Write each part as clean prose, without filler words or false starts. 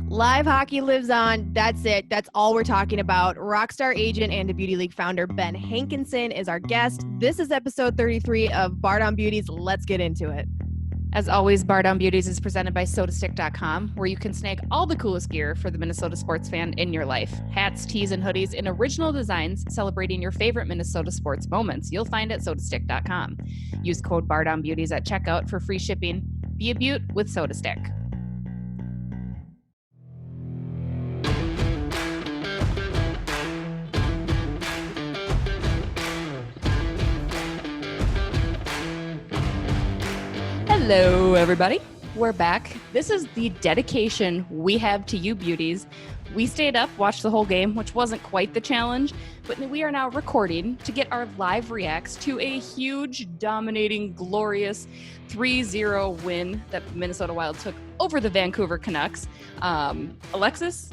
Live hockey lives on. That's it. That's all we're talking about. Rockstar agent and the Beauty League founder Ben Hankinson is our guest. This is episode 33 of Bardown Beauties. Let's get into it. As always, Bardown Beauties is presented by SodaStick.com, where you can snag all the coolest gear for the Minnesota sports fan in your life. Hats, tees, and hoodies in original designs celebrating your favorite Minnesota sports moments. You'll find at SodaStick.com. Use code Bardown Beauties at checkout for free shipping. Be a beaut with SodaStick. Hello, everybody. We're back. This is the dedication we have to you, beauties. We stayed up, watched the whole game, which wasn't quite the challenge, but we are now recording to get our live reacts to a huge, dominating, glorious 3-0 win that Minnesota Wild took over the Vancouver Canucks. Alexis,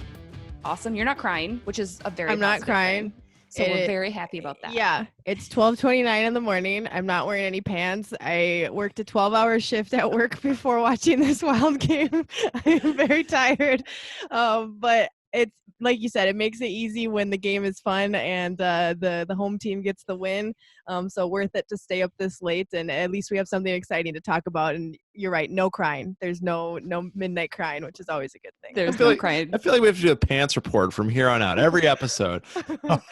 awesome. You're not crying, which is a very I'm not crying. thing. So we're very happy about that. Yeah, it's 12:29 in the morning. I'm not wearing any pants. I worked a 12-hour shift at work before watching this Wild game. I am very tired, but it's like you said, it makes it easy when the game is fun and the home team gets the win. So worth it to stay up this late, and at least we have something exciting to talk about. And you're right, no crying. There's no midnight crying, which is always a good thing. There's no crying. I feel like we have to do a pants report from here on out. Every episode.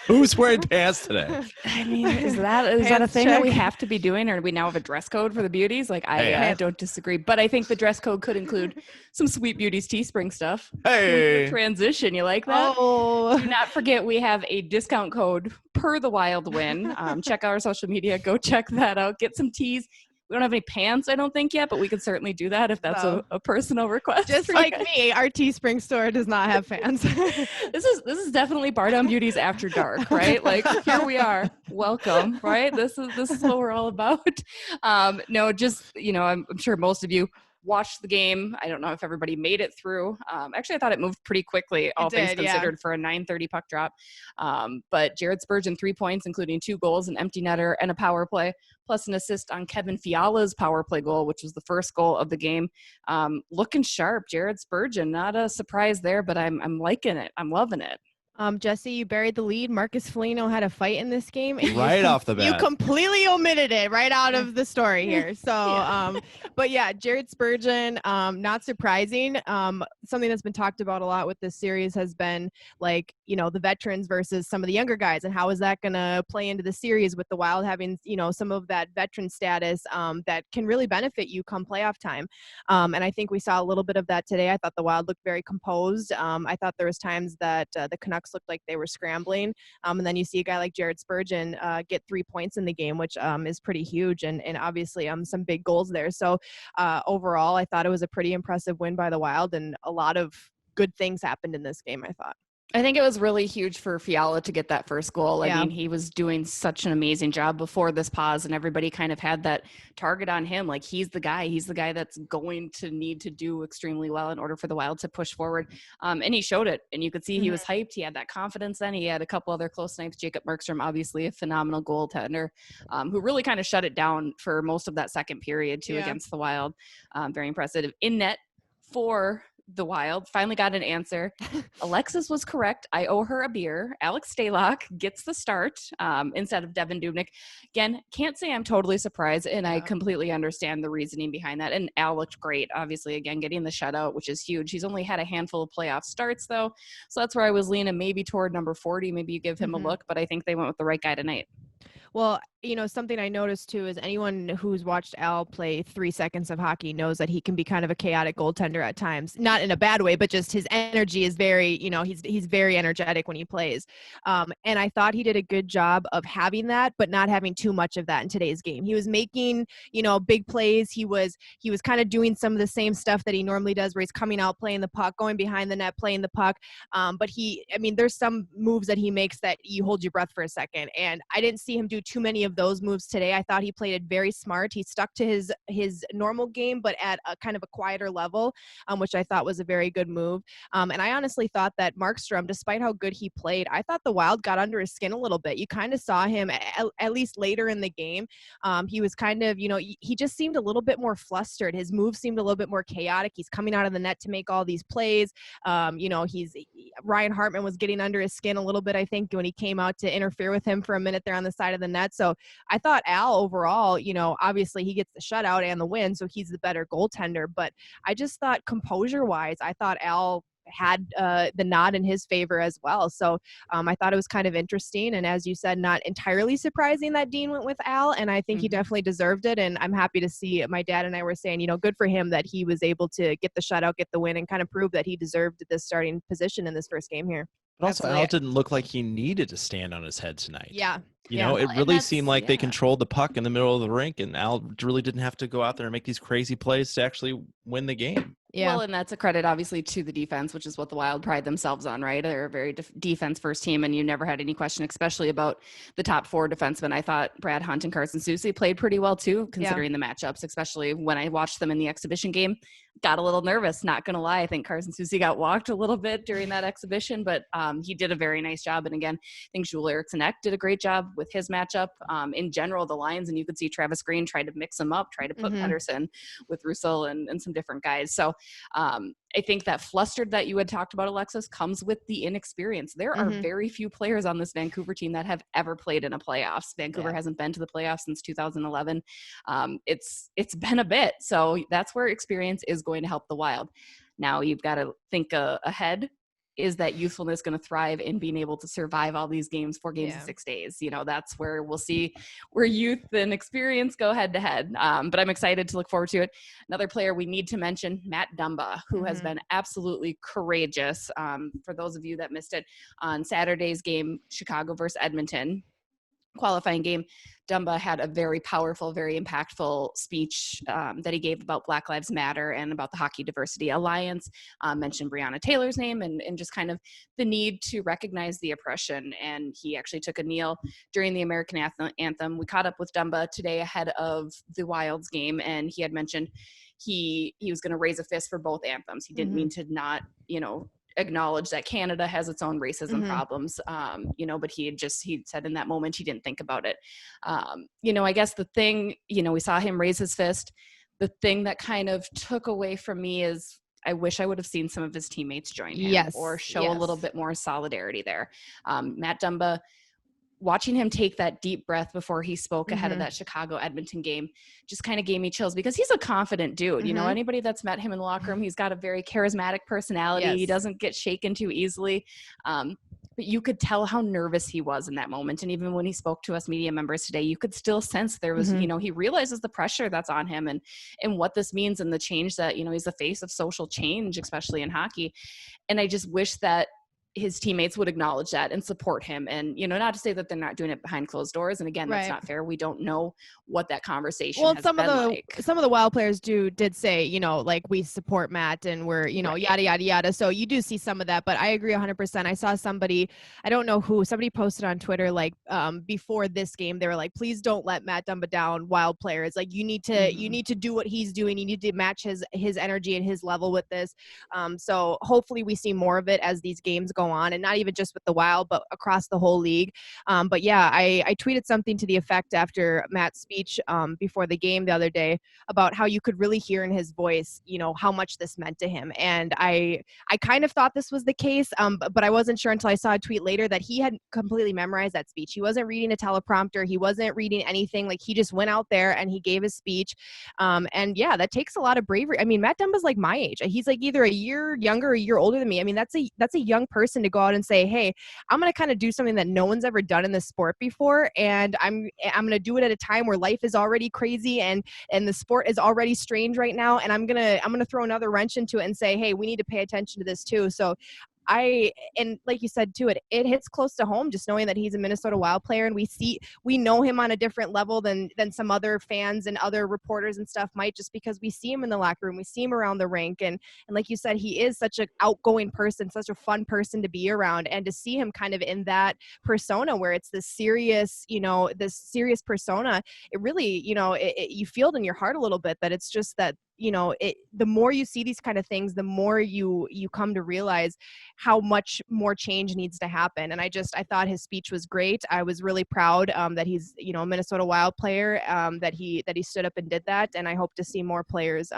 Who's wearing pants today? I mean, is that a thing that we have to be doing, or do we now have a dress code for the beauties? Like, I don't disagree, but I think the dress code could include some Sweet Beauties Teespring stuff. Hey, transition, you like that? Oh, Do not forget we have a discount code per the Wild win. Check out our social media. Go check that out. Get some tees. We don't have any pants, I don't think, yet, but we can certainly do that if that's a personal request. just like me, our Teespring store does not have fans. This is definitely Bardown Beauties after dark, right? Like, here we are. Welcome, right? This is what we're all about. No, just, I'm sure most of you watched the game. I don't know if everybody made it through. Actually, I thought it moved pretty quickly, all things considered, for a 9:30 puck drop. But Jared Spurgeon, 3 points, including 2 goals, an empty netter, and a power play, plus an assist on Kevin Fiala's power play goal, which was the first goal of the game. Looking sharp, Jared Spurgeon. Not a surprise there, but I'm liking it. I'm loving it. Jesse, you buried the lead. Marcus Foligno had a fight in this game. Right off the bat. You completely omitted it right out of the story here. So, but yeah, Jared Spurgeon, not surprising. Something that's been talked about a lot with this series has been like, the veterans versus some of the younger guys, and how is that going to play into the series with the Wild having, some of that veteran status that can really benefit you come playoff time. And I think we saw a little bit of that today. I thought the Wild looked very composed. I thought there was times that the Canucks looked like they were scrambling. And then you see a guy like Jared Spurgeon get 3 points in the game, which is pretty huge. And obviously some big goals there. So overall, I thought it was a pretty impressive win by the Wild, and a lot of good things happened in this game, I thought. I think it was really huge for Fiala to get that first goal. I mean, he was doing such an amazing job before this pause, and everybody kind of had that target on him. Like, he's the guy that's going to need to do extremely well in order for the Wild to push forward. And he showed it, and you could see he was hyped. He had that confidence then. He had a couple other close snipes. Jacob Markstrom, obviously a phenomenal goaltender, who really kind of shut it down for most of that second period too against the Wild. Very impressive. In net for the Wild, finally got an answer. Alexis was correct. I owe her a beer. Alex Stalock gets the start instead of Devin Dubnyk. Again, can't say I'm totally surprised, and I completely understand the reasoning behind that. And Al looked great, obviously, again, getting the shutout, which is huge. He's only had a handful of playoff starts, though, so that's where I was leaning maybe toward number 40. Maybe you give him a look, but I think they went with the right guy tonight. Well, something I noticed too is anyone who's watched Al play 3 seconds of hockey knows that he can be kind of a chaotic goaltender at times, not in a bad way, but just his energy is very, he's very energetic when he plays. And I thought he did a good job of having that, but not having too much of that in today's game. He was making, big plays. He was kind of doing some of the same stuff that he normally does, where he's coming out, playing the puck, going behind the net, playing the puck. But there's some moves that he makes that you hold your breath for a second. And I didn't see him do too many of of those moves today. I thought he played it very smart. He stuck to his normal game, but at a kind of a quieter level, which I thought was a very good move. And I honestly thought that Markstrom, despite how good he played, I thought the Wild got under his skin a little bit. You kind of saw him at least later in the game. He was kind of, he just seemed a little bit more flustered. His moves seemed a little bit more chaotic. He's coming out of the net to make all these plays. Ryan Hartman was getting under his skin a little bit, I think, when he came out to interfere with him for a minute there on the side of the net. So I thought Al overall, obviously he gets the shutout and the win, so he's the better goaltender. But I just thought composure-wise, I thought Al had the nod in his favor as well. So I thought it was kind of interesting. And as you said, not entirely surprising that Dean went with Al. And I think he definitely deserved it. And I'm happy to see, my dad and I were saying, good for him that he was able to get the shutout, get the win, and kind of prove that he deserved this starting position in this first game here. But also, Al didn't look like he needed to stand on his head tonight. Yeah. It really seemed like they controlled the puck in the middle of the rink, and Al really didn't have to go out there and make these crazy plays to actually win the game. Yeah. Well, and that's a credit, obviously, to the defense, which is what the Wild pride themselves on, right? They're a very defense-first team, and you never had any question, especially about the top four defensemen. I thought Brad Hunt and Carson Soucy played pretty well, too, considering the matchups, especially when I watched them in the exhibition game. Got a little nervous, not going to lie. I think Carson Soucy got walked a little bit during that exhibition, but he did a very nice job. And again, I think Joel Eriksson-Ek did a great job with his matchup. In general, the lines, and you could see Travis Green tried to mix them up, try to put Pettersson with Russell and some different guys. So I think that flustered that you had talked about, Alexis, comes with the inexperience. There are very few players on this Vancouver team that have ever played in a playoffs. Vancouver hasn't been to the playoffs since 2011. It's been a bit. So that's where experience is going to help the Wild. Now you've got to think ahead. Is that youthfulness going to thrive in being able to survive all these games, 4 games in 6 days? That's where we'll see where youth and experience go head to head. But I'm excited to look forward to it. Another player we need to mention, Matt Dumba, who has been absolutely courageous. For those of you that missed it, on Saturday's game, Chicago versus Edmonton, qualifying game, Dumba had a very powerful, very impactful speech that he gave about Black Lives Matter and about the Hockey Diversity Alliance, mentioned Breonna Taylor's name and just kind of the need to recognize the oppression. And he actually took a kneel during the American anthem. We caught up with Dumba today ahead of the Wild's game, and he had mentioned he was going to raise a fist for both anthems. He didn't mean to not, acknowledge that Canada has its own racism problems, but he said in that moment he didn't think about it. I guess the thing, we saw him raise his fist. The thing that kind of took away from me is I wish I would have seen some of his teammates join him or show a little bit more solidarity there. Matt Dumba, watching him take that deep breath before he spoke ahead of that Chicago Edmonton game just kind of gave me chills, because he's a confident dude. Anybody that's met him in the locker room, he's got a very charismatic personality. He doesn't get shaken too easily. But you could tell how nervous he was in that moment. And even when he spoke to us media members today, you could still sense there was, he realizes the pressure that's on him and what this means and the change that, he's the face of social change, especially in hockey. And I just wish that his teammates would acknowledge that and support him. And, not to say that they're not doing it behind closed doors. And again, that's not fair. We don't know what that conversation has been like. Some of the Wild players did say, we support Matt and we're, yada, yada, yada. So you do see some of that, but I agree 100%. I saw somebody, I don't know who, somebody posted on Twitter, before this game, they were like, please don't let Matt Dumba down, Wild players. You need to do what he's doing. You need to match his energy and his level with this. So hopefully we see more of it as these games go on, and not even just with the Wild, but across the whole league. But yeah, I tweeted something to the effect after Matt's speech before the game the other day about how you could really hear in his voice, how much this meant to him. And I kind of thought this was the case, but I wasn't sure until I saw a tweet later that he had completely memorized that speech. He wasn't reading a teleprompter. He wasn't reading anything. He just went out there and he gave his speech. And yeah, that takes a lot of bravery. I mean, Matt Dumba's my age. He's either a year younger or a year older than me. I mean, that's a young person to go out and say, hey, I'm going to kind of do something that no one's ever done in this sport before. And I'm going to do it at a time where life is already crazy and the sport is already strange right now. And I'm going to throw another wrench into it and say, hey, we need to pay attention to this too. So and like you said too, it hits close to home just knowing that he's a Minnesota Wild player, and we know him on a different level than some other fans and other reporters and stuff might, just because we see him in the locker room, we see him around the rink, and like you said, he is such an outgoing person, such a fun person to be around, and to see him kind of in that persona where it's this serious persona, it really, you feel it in your heart a little bit that it's just that, the more you see these kind of things, the more you come to realize how much more change needs to happen. And I thought his speech was great. I was really proud that he's, a Minnesota Wild player, that he stood up and did that. And I hope to see more players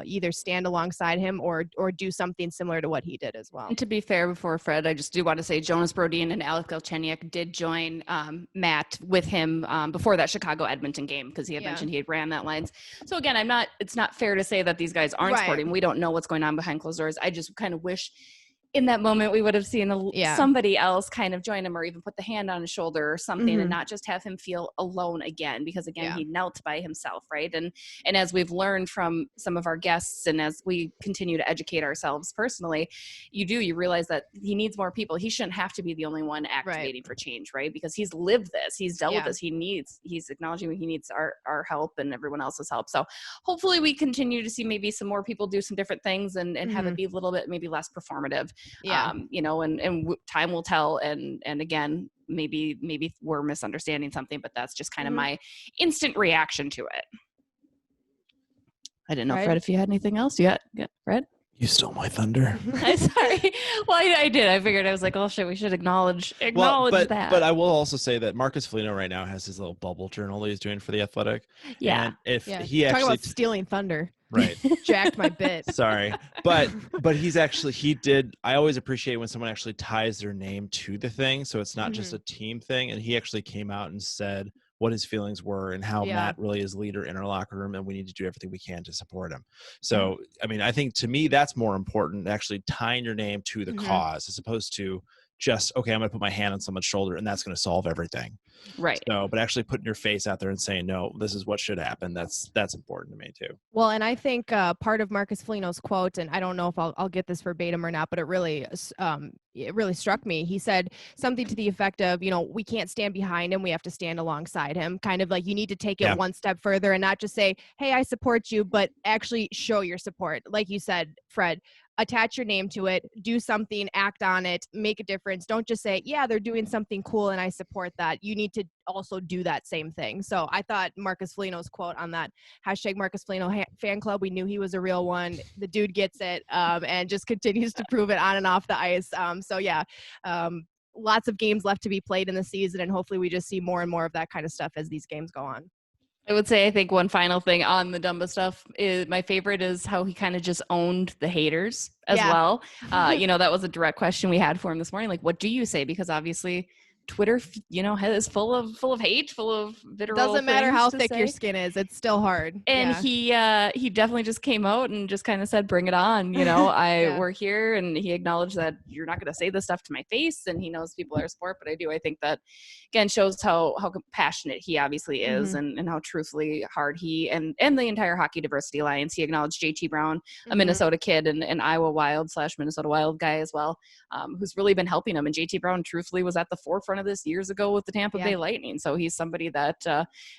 either stand alongside him or do something similar to what he did as well. And to be fair, before Fred, I just do want to say Jonas Brodin and Alec Galchenyuk did join Matt with him before that Chicago-Edmonton game, because he had mentioned he had ran that lines. So again, it's not fair to say that these guys aren't supporting. We don't know what's going on behind closed doors. I just kind of wish in that moment we would have seen somebody else kind of join him, or even put the hand on his shoulder or something, and not just have him feel alone again, because again, he knelt by himself, right? And as we've learned from some of our guests, and as we continue to educate ourselves personally, you realize that he needs more people. He shouldn't have to be the only one activating for change, right? Because he's lived this, he's dealt with this, he's acknowledging he needs our help and everyone else's help. So hopefully we continue to see maybe some more people do some different things and have it be a little bit maybe less performative. And time will tell. And again, maybe we're misunderstanding something, but that's just kind of my instant reaction to it. I didn't know, Fred, if you had anything else. You got Fred? You stole my thunder. I'm sorry. Well, I did. I figured, I was like, oh shit, we should acknowledge that. But I will also say that Marcus Foligno right now has his little bubble journal that he's doing for The Athletic. Yeah. And if he actually talk about stealing thunder. Right. Jacked my bit. Sorry. But I always appreciate when someone actually ties their name to the thing, so it's not just a team thing. And he actually came out and said what his feelings were and how Matt really is leader in our locker room, and we need to do everything we can to support him. So, I mean, I think to me that's more important, actually tying your name to the cause, as opposed to just, okay, I'm going to put my hand on someone's shoulder and that's going to solve everything. Right. So, but actually putting your face out there and saying, no, this is what should happen. That's important to me too. Well, and I think part of Marcus Foligno's quote, and I don't know if I'll get this verbatim or not, but it really struck me. He said something to the effect of, we can't stand behind him. We have to stand alongside him. Kind of like you need to take it one step further and not just say, hey, I support you, but actually show your support. Like you said, Fred, attach your name to it, do something, act on it, make a difference. Don't just say, yeah, they're doing something cool and I support that. You need to also do that same thing. So I thought Marcus Foligno's quote on that hashtag Marcus Foligno fan club, we knew he was a real one. The dude gets it and just continues to prove it on and off the ice. Lots of games left to be played in the season, and hopefully we just see more and more of that kind of stuff as these games go on. I would say, I think one final thing on the Dumba stuff is my favorite is how he kind of just owned the haters as well. That was a direct question we had for him this morning. Like, what do you say? Because obviously Twitter, is full of hate, full of vitriol. Doesn't matter how thick your skin is, it's still hard. And he definitely just came out and just kind of said, "Bring it on." We're here, and he acknowledged that you're not going to say this stuff to my face, and he knows people are support. But I think that again shows how passionate he obviously is, and how truthfully hard he and the entire Hockey Diversity Alliance. He acknowledged JT Brown, a Minnesota kid and an Iowa Wild / Minnesota Wild guy as well, who's really been helping him. And JT Brown truthfully was at the forefront of this years ago with the Tampa Bay Lightning. So he's somebody that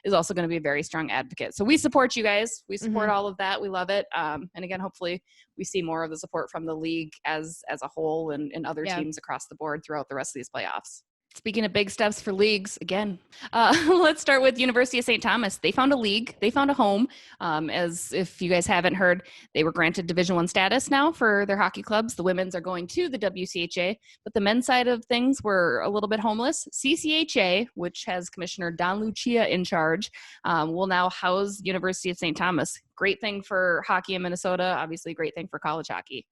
is also going to be a very strong advocate. So we support you guys. We support all of that. We love it. And again, hopefully we see more of the support from the league as a whole and other teams across the board throughout the rest of these playoffs. Speaking of big steps for leagues, again, let's start with University of St. Thomas. They found a league. They found a home. As if you guys haven't heard, they were granted Division I status now for their hockey clubs. The women's are going to the WCHA, but the men's side of things were a little bit homeless. CCHA, which has Commissioner Don Lucia in charge, will now house University of St. Thomas. Great thing for hockey in Minnesota. Obviously, great thing for college hockey.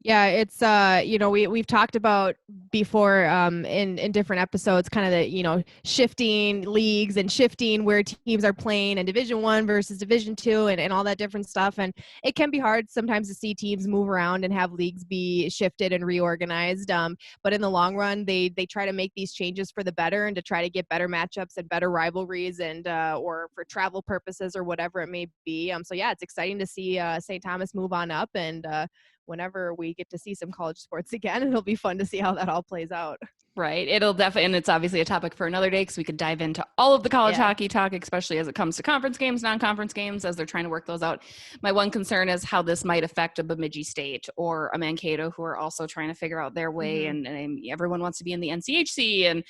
Yeah, it's we've talked about before in different episodes, kind of the shifting leagues and shifting where teams are playing in Division I versus Division II and all that different stuff. And it can be hard sometimes to see teams move around and have leagues be shifted and reorganized. But in the long run, they try to make these changes for the better and to try to get better matchups and better rivalries and or for travel purposes or whatever it may be. So yeah, it's exciting to see St. Thomas move on up, and whenever we get to see some college sports again, it'll be fun to see how that all plays out. Right. It'll definitely, and it's obviously a topic for another day because we could dive into all of the college hockey talk, especially as it comes to conference games, non-conference games, as they're trying to work those out. My one concern is how this might affect a Bemidji State or a Mankato, who are also trying to figure out their way, and everyone wants to be in the NCHC and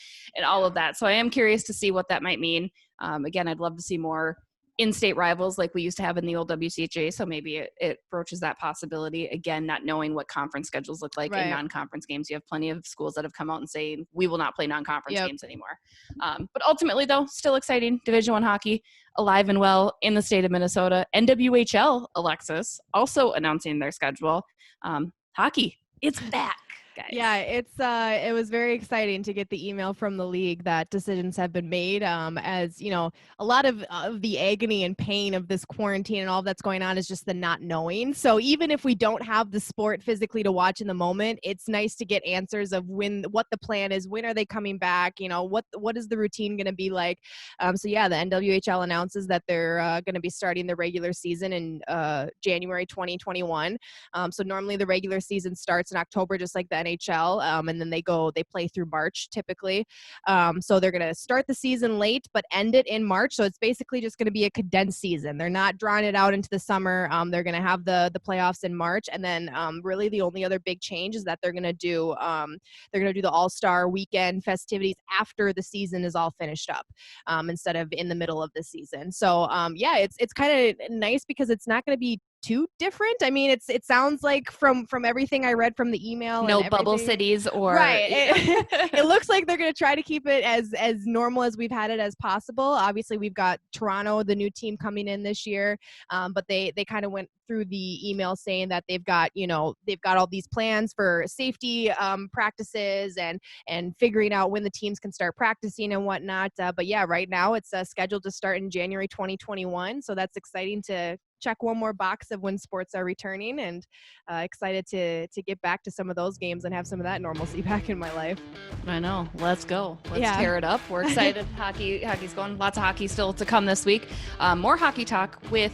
all of that. So I am curious to see what that might mean. Again, I'd love to see more in-state rivals like we used to have in the old WCHA, so maybe it broaches that possibility. Again, not knowing what conference schedules look like in non-conference games. You have plenty of schools that have come out and saying we will not play non-conference games anymore. But ultimately, though, still exciting. Division I hockey alive and well in the state of Minnesota. NWHL, Alexis, also announcing their schedule. Hockey, it's back. Guys. Yeah, it was very exciting to get the email from the league that decisions have been made. As you know, a lot of the agony and pain of this quarantine and all that's going on is just the not knowing. So even if we don't have the sport physically to watch in the moment, it's nice to get answers of what the plan is, when are they coming back, you know, what is the routine going to be like. So yeah, the NWHL announces that they're going to be starting the regular season in January 2021. So normally the regular season starts in October, just like the NHL, and then they play through March typically. So they're going to start the season late but end it in March. So it's basically just going to be a condensed season. They're not drawing it out into the summer. They're going to have the playoffs in March, and then really the only other big change is that they're going to do the All-Star weekend festivities after the season is all finished up, instead of in the middle of the season. So yeah, it's kind of nice because it's not going to be too different. I mean, it sounds like from everything I read from the email, no bubble cities or right. It looks like they're going to try to keep it as normal as we've had it as possible. Obviously, we've got Toronto, the new team coming in this year, but they kind of went through the email saying that they've got all these plans for safety practices and figuring out when the teams can start practicing and whatnot. But yeah, right now it's scheduled to start in January 2021. So that's exciting to check one more box of when sports are returning, and excited to get back to some of those games and have some of that normalcy back in my life. I know. Let's go. Let's tear it up. We're excited. Hockey's going. Lots of hockey still to come this week. More hockey talk with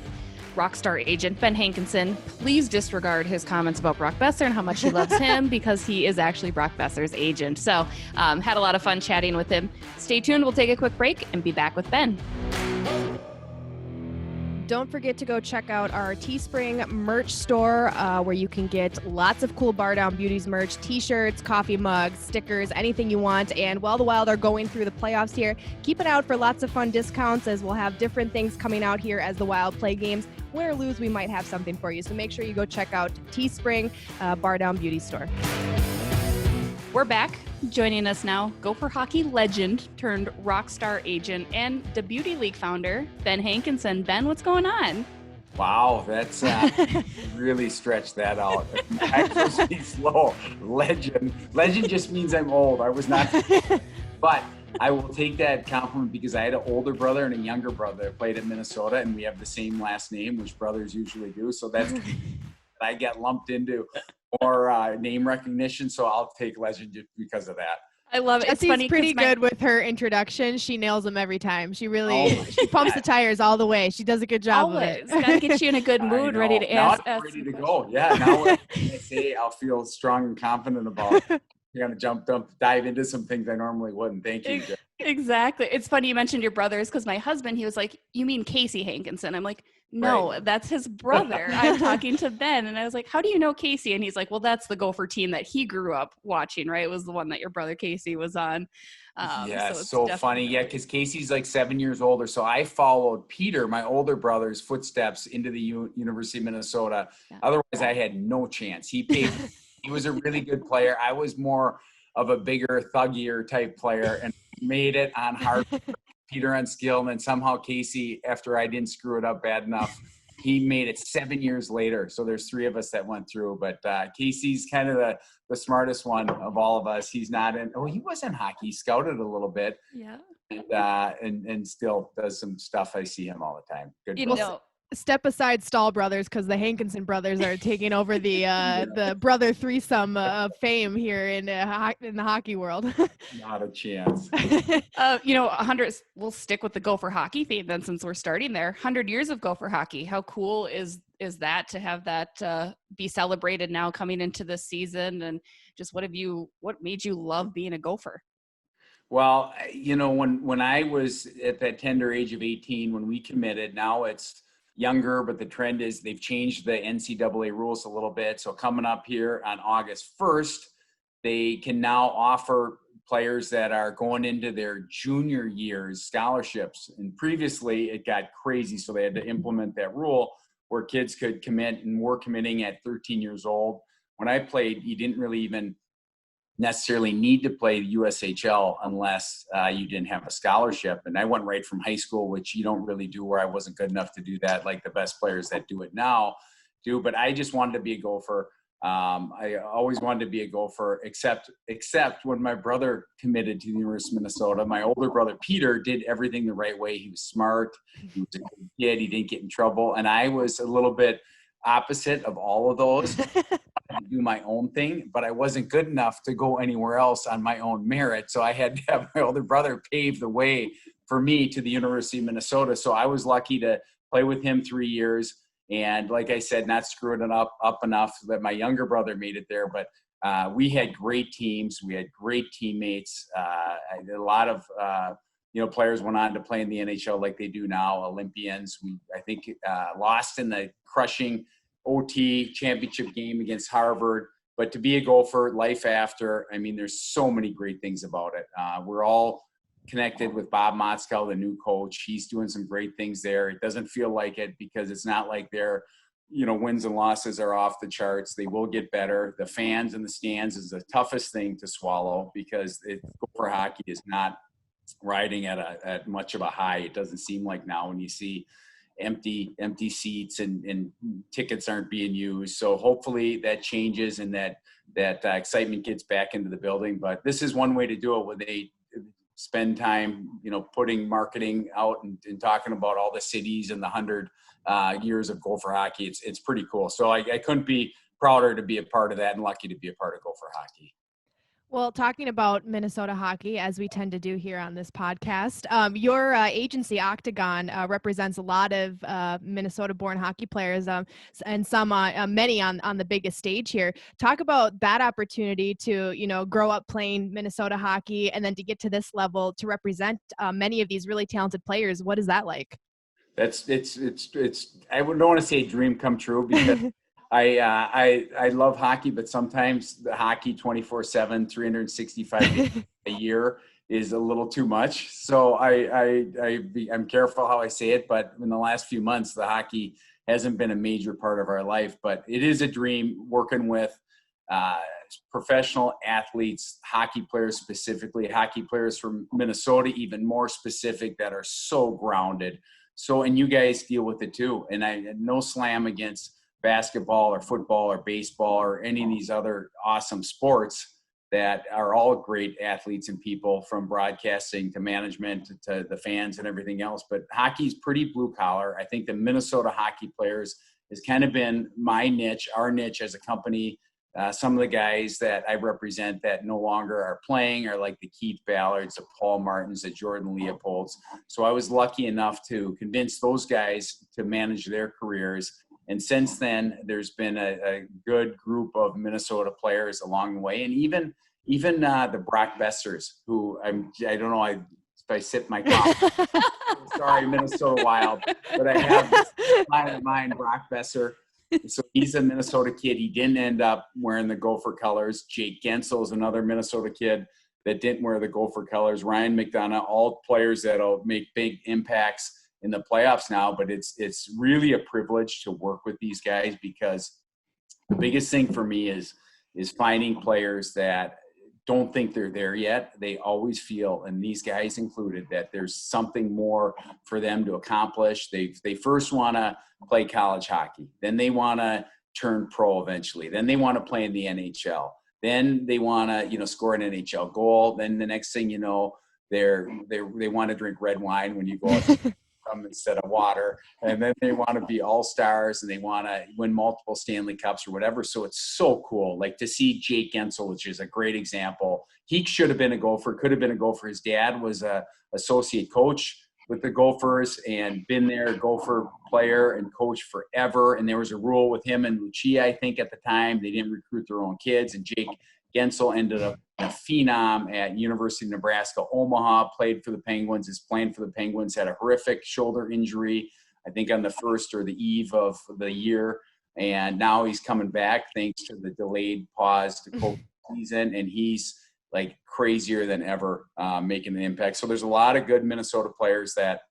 Rockstar agent Ben Hankinson. Please disregard his comments about Brock Besser and how much he loves him, because he is actually Brock Besser's agent. So had a lot of fun chatting with him. Stay tuned. We'll take a quick break and be back with Ben. Don't forget to go check out our Teespring merch store, where you can get lots of cool Bardown Beauties merch, t-shirts, coffee mugs, stickers, anything you want. And while the Wild are going through the playoffs here, keep it out for lots of fun discounts, as we'll have different things coming out here as the Wild play games. Win or lose, we might have something for you. So make sure you go check out Teespring Bardown Beauty store. We're back. Joining us now, Gopher hockey legend turned Rockstar agent and the Beauty League founder, Ben Hankinson. Ben, what's going on? Wow, that's really stretched that out. Actually, slow. Legend. Legend just means I'm old. I was not, but I will take that compliment because I had an older brother and a younger brother that played at Minnesota, and we have the same last name, which brothers usually do. So that's I get lumped into more name recognition. So I'll take Legend just because of that. I love it. Jesse's pretty good with her introduction. She nails them every time. She really she pumps the tires all the way. She does a good job of it. Gotta get you in a good mood, ready to ask. Ready to go. Yeah. Now when I say, I'll feel strong and confident about it. You're gonna dive into some things I normally wouldn't. Thank you. Exactly. It's funny you mentioned your brothers, because my husband, he was like, "You mean Casey Hankinson?" I'm like, "No, that's his brother." I'm talking to Ben, and I was like, "How do you know Casey?" And he's like, "Well, that's the Gopher team that he grew up watching, right? It was the one that your brother Casey was on." Yeah, so funny. Yeah, because Casey's like 7 years older. So I followed Peter, my older brother's footsteps into the University of Minnesota. Yeah. Otherwise, I had no chance. He was a really good player. I was more of a bigger, thuggier type player, and made it on hard. Peter on skill, and then somehow Casey, after I didn't screw it up bad enough, he made it 7 years later. So there's three of us that went through, but Casey's kind of the smartest one of all of us. He's not in. Oh, he was in hockey. He scouted a little bit. Yeah. And still does some stuff. I see him all the time. Good. step aside Stahl brothers, because the Hankinson brothers are taking over the brother threesome of fame here in the hockey world. Not a chance. 100. We'll stick with the Gopher hockey theme then, since we're starting there. 100 years of Gopher hockey. How cool is that to have that be celebrated now coming into this season? And just what made you love being a Gopher? Well, when I was at that tender age of 18, when we committed, now it's younger, but the trend is they've changed the NCAA rules a little bit. So coming up here on August 1st, they can now offer players that are going into their junior years scholarships. And previously it got crazy. So they had to implement that rule where kids could commit, and were committing at 13 years old. When I played, you didn't really even necessarily need to play the USHL unless you didn't have a scholarship. And I went right from high school, which you don't really do, where I wasn't good enough to do that like the best players that do it now do. But I just wanted to be a Gopher. I always wanted to be a Gopher, except when my brother committed to the University of Minnesota. My older brother, Peter, did everything the right way. He was smart. He was a good kid. He didn't get in trouble. And I was a little bit opposite of all of those. I do my own thing, but I wasn't good enough to go anywhere else on my own merit. So I had to have my older brother pave the way for me to the University of Minnesota. So I was lucky to play with him 3 years. And like I said, not screwing it up enough that my younger brother made it there. But we had great teams. We had great teammates. A lot of players went on to play in the NHL like they do now, Olympians. I think lost in the crushing OT championship game against Harvard. But to be a Gopher, life after, I mean, there's so many great things about it. We're all connected with Bob Motzkel, the new coach. He's doing some great things there. It doesn't feel like it because it's not like their wins and losses are off the charts. They will get better. The fans in the stands is the toughest thing to swallow because Gopher hockey is not riding at much of a high. It doesn't seem like now when you see empty seats and tickets aren't being used. So hopefully that changes and that excitement gets back into the building. But this is one way to do it, where they spend time, putting marketing out and talking about all the cities and the 100 years of Gopher hockey. It's pretty cool. So I couldn't be prouder to be a part of that and lucky to be a part of Gopher hockey. Well, talking about Minnesota hockey, as we tend to do here on this podcast, your agency, Octagon, represents a lot of Minnesota-born hockey players and some, many on the biggest stage here. Talk about that opportunity to, grow up playing Minnesota hockey and then to get to this level to represent many of these really talented players. What is that like? It's I don't want to say dream come true because I love hockey, but sometimes the hockey 24/7, 365 days a year is a little too much. So I'm careful how I say it, but in the last few months, the hockey hasn't been a major part of our life, but it is a dream working with professional athletes, hockey players specifically, hockey players from Minnesota, even more specific, that are so grounded. So, and you guys deal with it too. And no slam against basketball or football or baseball or any of these other awesome sports that are all great athletes and people, from broadcasting to management to the fans and everything else. But hockey's pretty blue collar. I think the Minnesota hockey players has kind of been my niche, our niche as a company. Some of the guys that I represent that no longer are playing are like the Keith Ballards, the Paul Martins, the Jordan Leopolds. So I was lucky enough to convince those guys to manage their careers. And since then, there's been a good group of Minnesota players along the way. And even the Brock Bessers, who I don't know if I sip my coffee. Sorry, Minnesota Wild. But I have this client of mine, Brock Besser. So he's a Minnesota kid. He didn't end up wearing the Gopher colors. Jake Gensel is another Minnesota kid that didn't wear the Gopher colors. Ryan McDonough, all players that'll make big impacts in the playoffs now. But it's really a privilege to work with these guys, because the biggest thing for me is finding players that don't think they're there yet. They always feel, and these guys included, that there's something more for them to accomplish. They first want to play college hockey. Then they want to turn pro eventually. Then they want to play in the NHL. Then they want to, score an NHL goal. Then the next thing you know, they want to drink red wine when you go out instead of water. And then they want to be all-stars and they want to win multiple Stanley Cups or whatever. So it's so cool. Like to see Jake Guentzel, which is a great example. He should have been a Gopher, could have been a Gopher. His dad was a associate coach with the Gophers and been there, Gopher player and coach forever. And there was a rule with him and Lucia, I think at the time, they didn't recruit their own kids. And Jake Guentzel ended up a phenom at University of Nebraska, Omaha, played for the Penguins, is playing for the Penguins, had a horrific shoulder injury, I think on the first or the eve of the year. And now he's coming back thanks to the delayed pause to COVID season. And he's like crazier than ever, making an impact. So there's a lot of good Minnesota players that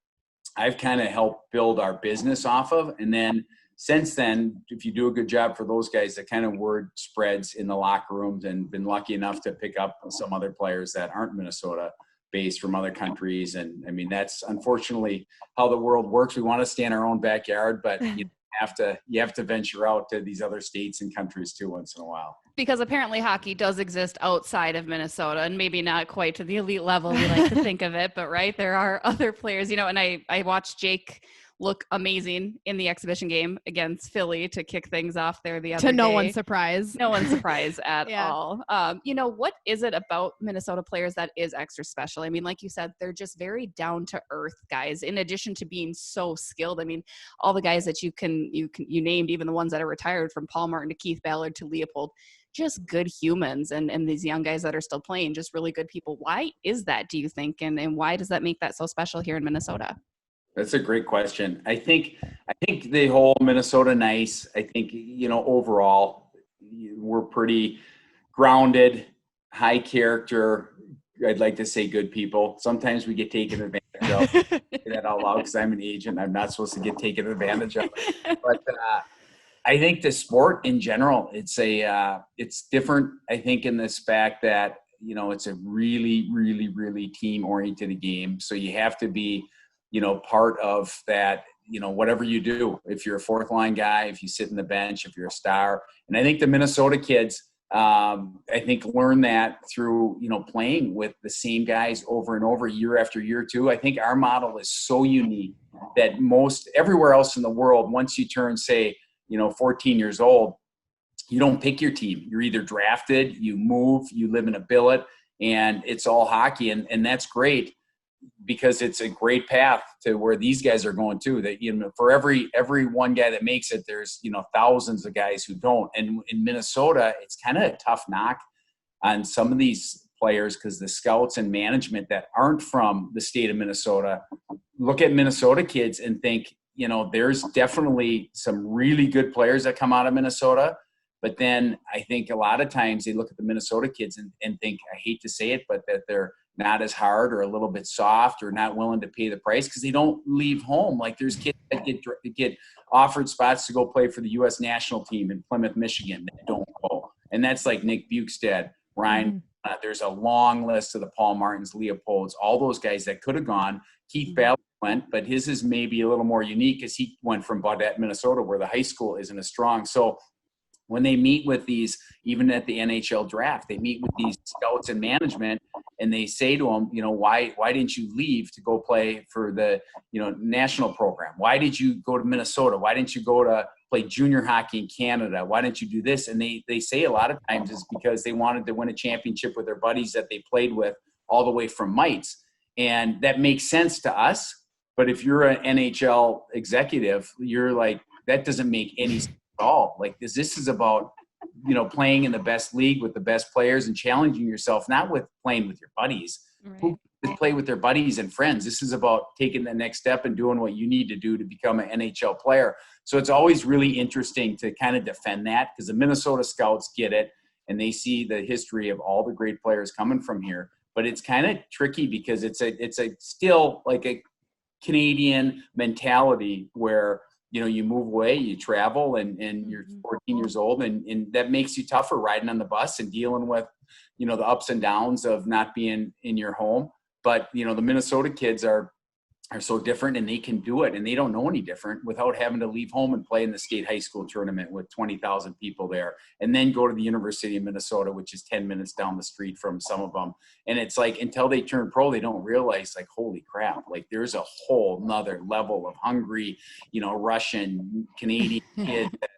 I've kind of helped build our business off of. And then since then, if you do a good job for those guys, that kind of word spreads in the locker rooms, and been lucky enough to pick up some other players that aren't Minnesota based from other countries. And I mean, that's unfortunately how the world works. We want to stay in our own backyard, but you have to venture out to these other states and countries too once in a while. Because apparently hockey does exist outside of Minnesota, and maybe not quite to the elite level we like to think of it, but right, there are other players, you know, and I watched Jake look amazing in the exhibition game against Philly to kick things off there the other day. To no one's surprise. No one's surprise at Yeah. all. You know, what is it about Minnesota players that is extra special? I mean, like you said, they're just very down to earth guys, in addition to being so skilled. I mean, all the guys that you named, even the ones that are retired, from Paul Martin to Keith Ballard to Leopold, just good humans, and these young guys that are still playing, just really good people. Why is that, do you think? And why does that make that so special here in Minnesota? That's a great question. I think the whole Minnesota nice, I think, you know, overall we're pretty grounded, high character. I'd like to say good people. Sometimes we get taken advantage of. I say that out loud because I'm an agent. I'm not supposed to get taken advantage of. But I think the sport in general, it's different. I think in this fact that, you know, it's a really, really, really team-oriented game. So you have to be, you know, part of that, you know, whatever you do. If you're a fourth line guy, if you sit in the bench, if you're a star. And I think the Minnesota kids, I think learn that through, you know, playing with the same guys over and over year after year too. I think our model is so unique that everywhere else in the world, once you turn, say, you know, 14 years old, you don't pick your team. You're either drafted, you move, you live in a billet, and it's all hockey. And that's great, because it's a great path to where these guys are going too. That, you know, for every one guy that makes it, there's, you know, thousands of guys who don't. And in Minnesota, it's kind of a tough knock on some of these players, because the scouts and management that aren't from the state of Minnesota look at Minnesota kids and think, you know, there's definitely some really good players that come out of Minnesota. But then I think a lot of times they look at the Minnesota kids and think, I hate to say it, but that they're not as hard or a little bit soft or not willing to pay the price because they don't leave home. Like there's kids that get offered spots to go play for the U.S. national team in Plymouth, Michigan that don't go. And that's like Nick Bukestad, Ryan. There's a long list of the Paul Martins, Leopolds, all those guys that could have gone. Keith Ballard went, but his is maybe a little more unique because he went from Baudette, Minnesota, where the high school isn't as strong. So when they meet with these, even at the NHL draft, they meet with these scouts and management, and they say to them, you know, why didn't you leave to go play for the, you know, national program? Why did you go to Minnesota? Why didn't you go to play junior hockey in Canada? Why didn't you do this? And they say a lot of times it's because they wanted to win a championship with their buddies that they played with all the way from mites. And that makes sense to us. But if you're an NHL executive, you're like, that doesn't make any sense at all. Like this is about, you know, playing in the best league with the best players and challenging yourself, not with playing with your buddies. Right. Who play with their buddies and friends? This is about taking the next step and doing what you need to do to become an NHL player. So it's always really interesting to kind of defend that, because the Minnesota scouts get it and they see the history of all the great players coming from here. But it's kind of tricky because it's a still like a Canadian mentality where, you know, you move away, you travel, and you're 14 years old, and that makes you tougher riding on the bus and dealing with, you know, the ups and downs of not being in your home. But, you know, the Minnesota kids are are so different, and they can do it, and they don't know any different without having to leave home and play in the state high school tournament with 20,000 people there, and then go to the University of Minnesota, which is 10 minutes down the street from some of them. And it's like, until they turn pro, they don't realize, like, holy crap, like there's a whole nother level of hungry, Russian, Canadian kids that,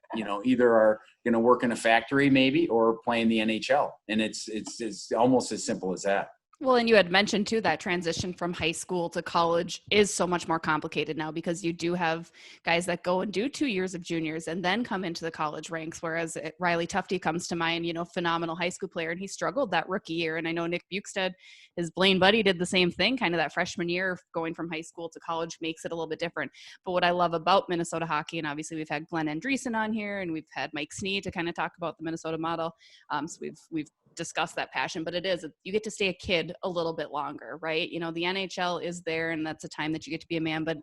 either are going to work in a factory maybe, or play in the NHL. And it's almost as simple as that. Well, and you had mentioned too, that transition from high school to college is so much more complicated now, because you do have guys that go and do 2 years of juniors and then come into the college ranks. Whereas Riley Tufte comes to mind, phenomenal high school player, and he struggled that rookie year. And I know Nick Bukestad, his Blaine buddy, did the same thing, kind of that freshman year going from high school to college makes it a little bit different. But what I love about Minnesota hockey, and obviously we've had Glenn Andreessen on here, and we've had Mike Snee to kind of talk about the Minnesota model. So we've discuss that passion, but you get to stay a kid a little bit longer, right? The NHL is there, and that's a time that you get to be a man, but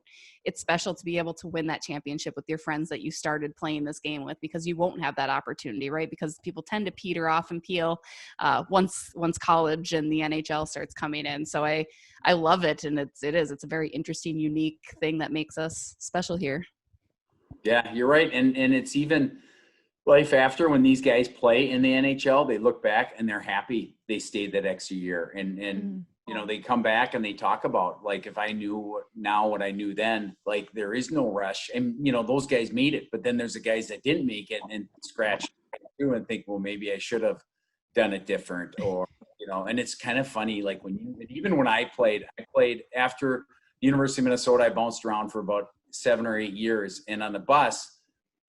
it's special to be able to win that championship with your friends that you started playing this game with, because you won't have that opportunity, right? Because people tend to peter off and peel once college and the NHL starts coming in. So I love it, and it's a very interesting, unique thing that makes us special here. Yeah, you're right. And it's even life after, when these guys play in the NHL, they look back and they're happy they stayed that extra year. And they come back and they talk about, like, if I knew now what I knew then, like, there is no rush. And, those guys made it, but then there's the guys that didn't make it and scratch through and think, well, maybe I should have done it different, or, and it's kind of funny. Like, even when I played after the University of Minnesota, I bounced around for about 7 or 8 years, and on the bus,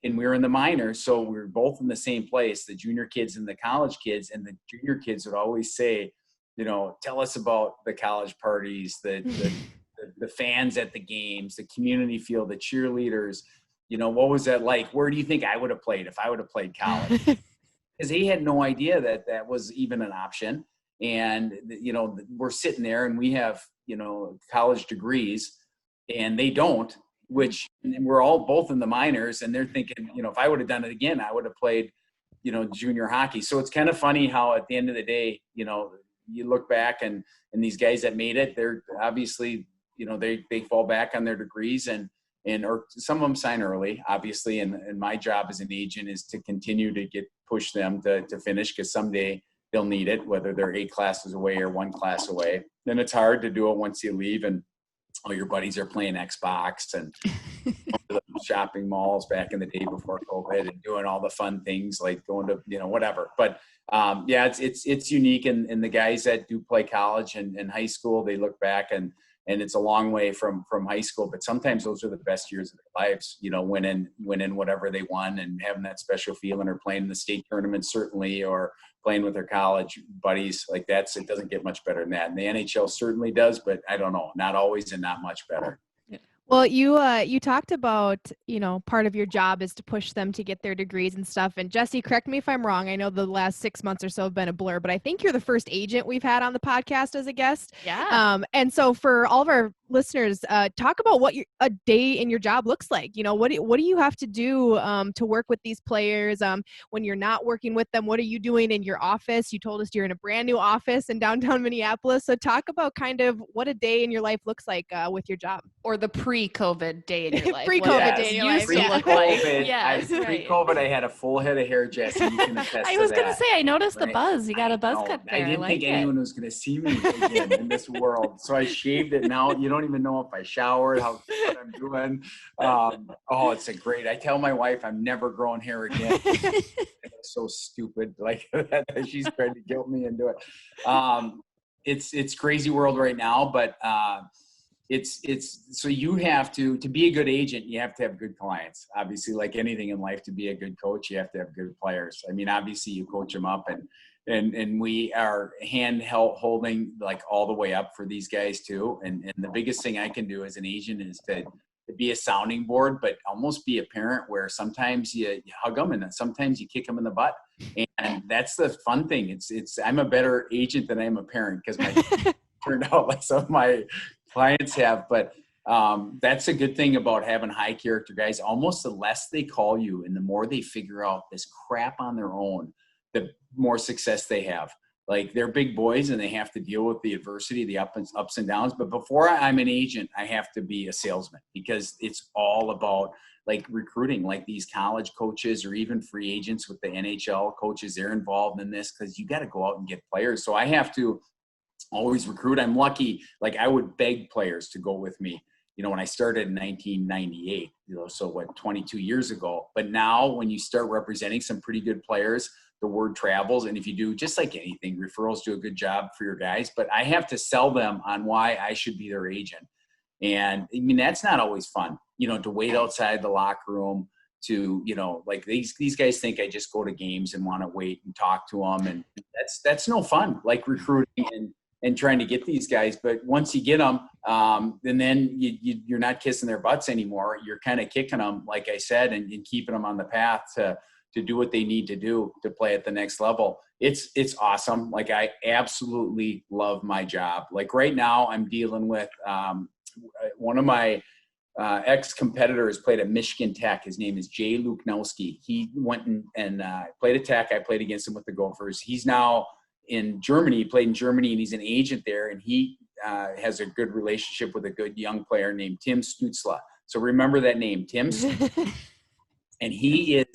and we were in the minors, so we were both in the same place, the junior kids and the college kids. And the junior kids would always say, tell us about the college parties, the fans at the games, the community feel, the cheerleaders. What was that like? Where do you think I would have played if I would have played college? Because he had no idea that was even an option. And, we're sitting there and we have, college degrees, and they don't. Which, and we're all both in the minors, and they're thinking, if I would have done it again, I would have played, junior hockey. So it's kind of funny how at the end of the day, you look back and these guys that made it, they're obviously, they fall back on their degrees and or some of them sign early, obviously. And my job as an agent is to continue to push them to finish, because someday they'll need it, whether they're 8 classes away or 1 class away. Then it's hard to do it once you leave and all your buddies are playing Xbox and shopping malls back in the day before COVID, and doing all the fun things like going to, whatever. But it's unique. And the guys that do play college and high school, they look back and it's a long way from high school, but sometimes those are the best years of their lives, winning whatever they won and having that special feeling, or playing in the state tournament, certainly, or playing with their college buddies. Like, it doesn't get much better than that. And the NHL certainly does, but I don't know, not always, and not much better. Well, you talked about, part of your job is to push them to get their degrees and stuff. And Jesse, correct me if I'm wrong. I know the last 6 months or so have been a blur, but I think you're the first agent we've had on the podcast as a guest. Yeah. And so for all of our listeners, talk about what a day in your job looks like. What do you have to do to work with these players? When you're not working with them, what are you doing in your office? You told us you're in a brand new office in downtown Minneapolis. So talk about kind of what a day in your life looks like with your job. Or the pre-COVID day in your life. Pre-COVID day in your life. Pre-COVID, yes, pre-COVID, I had a full head of hair, Jesse. You can attest I was to going that. to say, I noticed the buzz. You got a buzz cut there. I didn't think anyone was going to see me again in this world. So I shaved it. Now you don't even know if I showered, what I'm doing. It's I tell my wife I'm never growing hair again. It's so stupid. Like she's trying to guilt me into it. It's crazy world right now, but it's so you have to be a good agent, you have to have good clients. Obviously, like anything in life, to be a good coach, you have to have good players. I mean, obviously you coach them up, and we are holding like all the way up for these guys too. And the biggest thing I can do as an agent is to be a sounding board, but almost be a parent, where sometimes you hug them and sometimes you kick them in the butt. And that's the fun thing. I'm a better agent than I am a parent, because my turned out like some of my clients have. But that's a good thing about having high character guys. Almost the less they call you and the more they figure out this crap on their own, the more success they have. Like, they're big boys and they have to deal with the adversity, the ups and downs. But before I'm an agent, I have to be a salesman, because it's all about like recruiting, like these college coaches or even free agents with the NHL coaches. They're involved in this because you got to go out and get players. So I have to always recruit. I'm lucky. Like, I would beg players to go with me, when I started in 1998, so 22 years ago. But now when you start representing some pretty good players, the word travels. And if you do, just like anything, referrals do a good job for your guys, but I have to sell them on why I should be their agent. And I mean, that's not always fun, to wait outside the locker room to, like these guys think I just go to games and want to wait and talk to them. And that's no fun, like recruiting and trying to get these guys. But once you get them, and then you're not kissing their butts anymore. You're kind of kicking them, like I said, and keeping them on the path to do what they need to do to play at the next level. It's awesome. Like, I absolutely love my job. Like, right now I'm dealing with one of my ex-competitors played at Michigan Tech. His name is Jay Luknowski. He went and played at Tech. I played against him with the Gophers. He's now in Germany. He played in Germany, and he's an agent there, and he has a good relationship with a good young player named Tim Stutzla. So remember that name, Tim. And he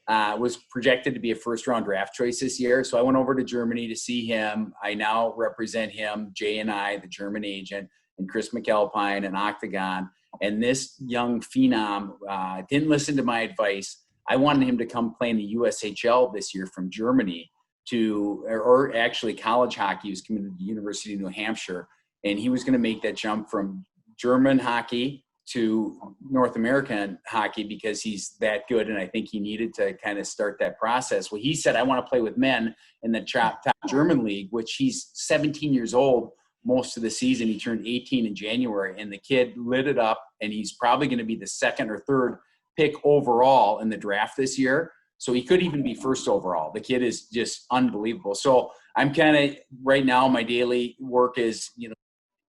was projected to be a first-round draft choice this year. So I went over to Germany to see him. I now represent him, Jay and I, the German agent, and Chris McAlpine and Octagon. And this young phenom didn't listen to my advice. I wanted him to come play in the USHL this year from Germany or actually college hockey. He was coming to the University of New Hampshire, and he was going to make that jump from German hockey to North American hockey because he's that good. And I think he needed to kind of start that process. Well, he said, I want to play with men in the top German league, which he's 17 years old most of the season. He turned 18 in January, and the kid lit it up, and he's probably going to be the second or third pick overall in the draft this year. So he could even be first overall. The kid is just unbelievable. So I'm kind of right now, my daily work is,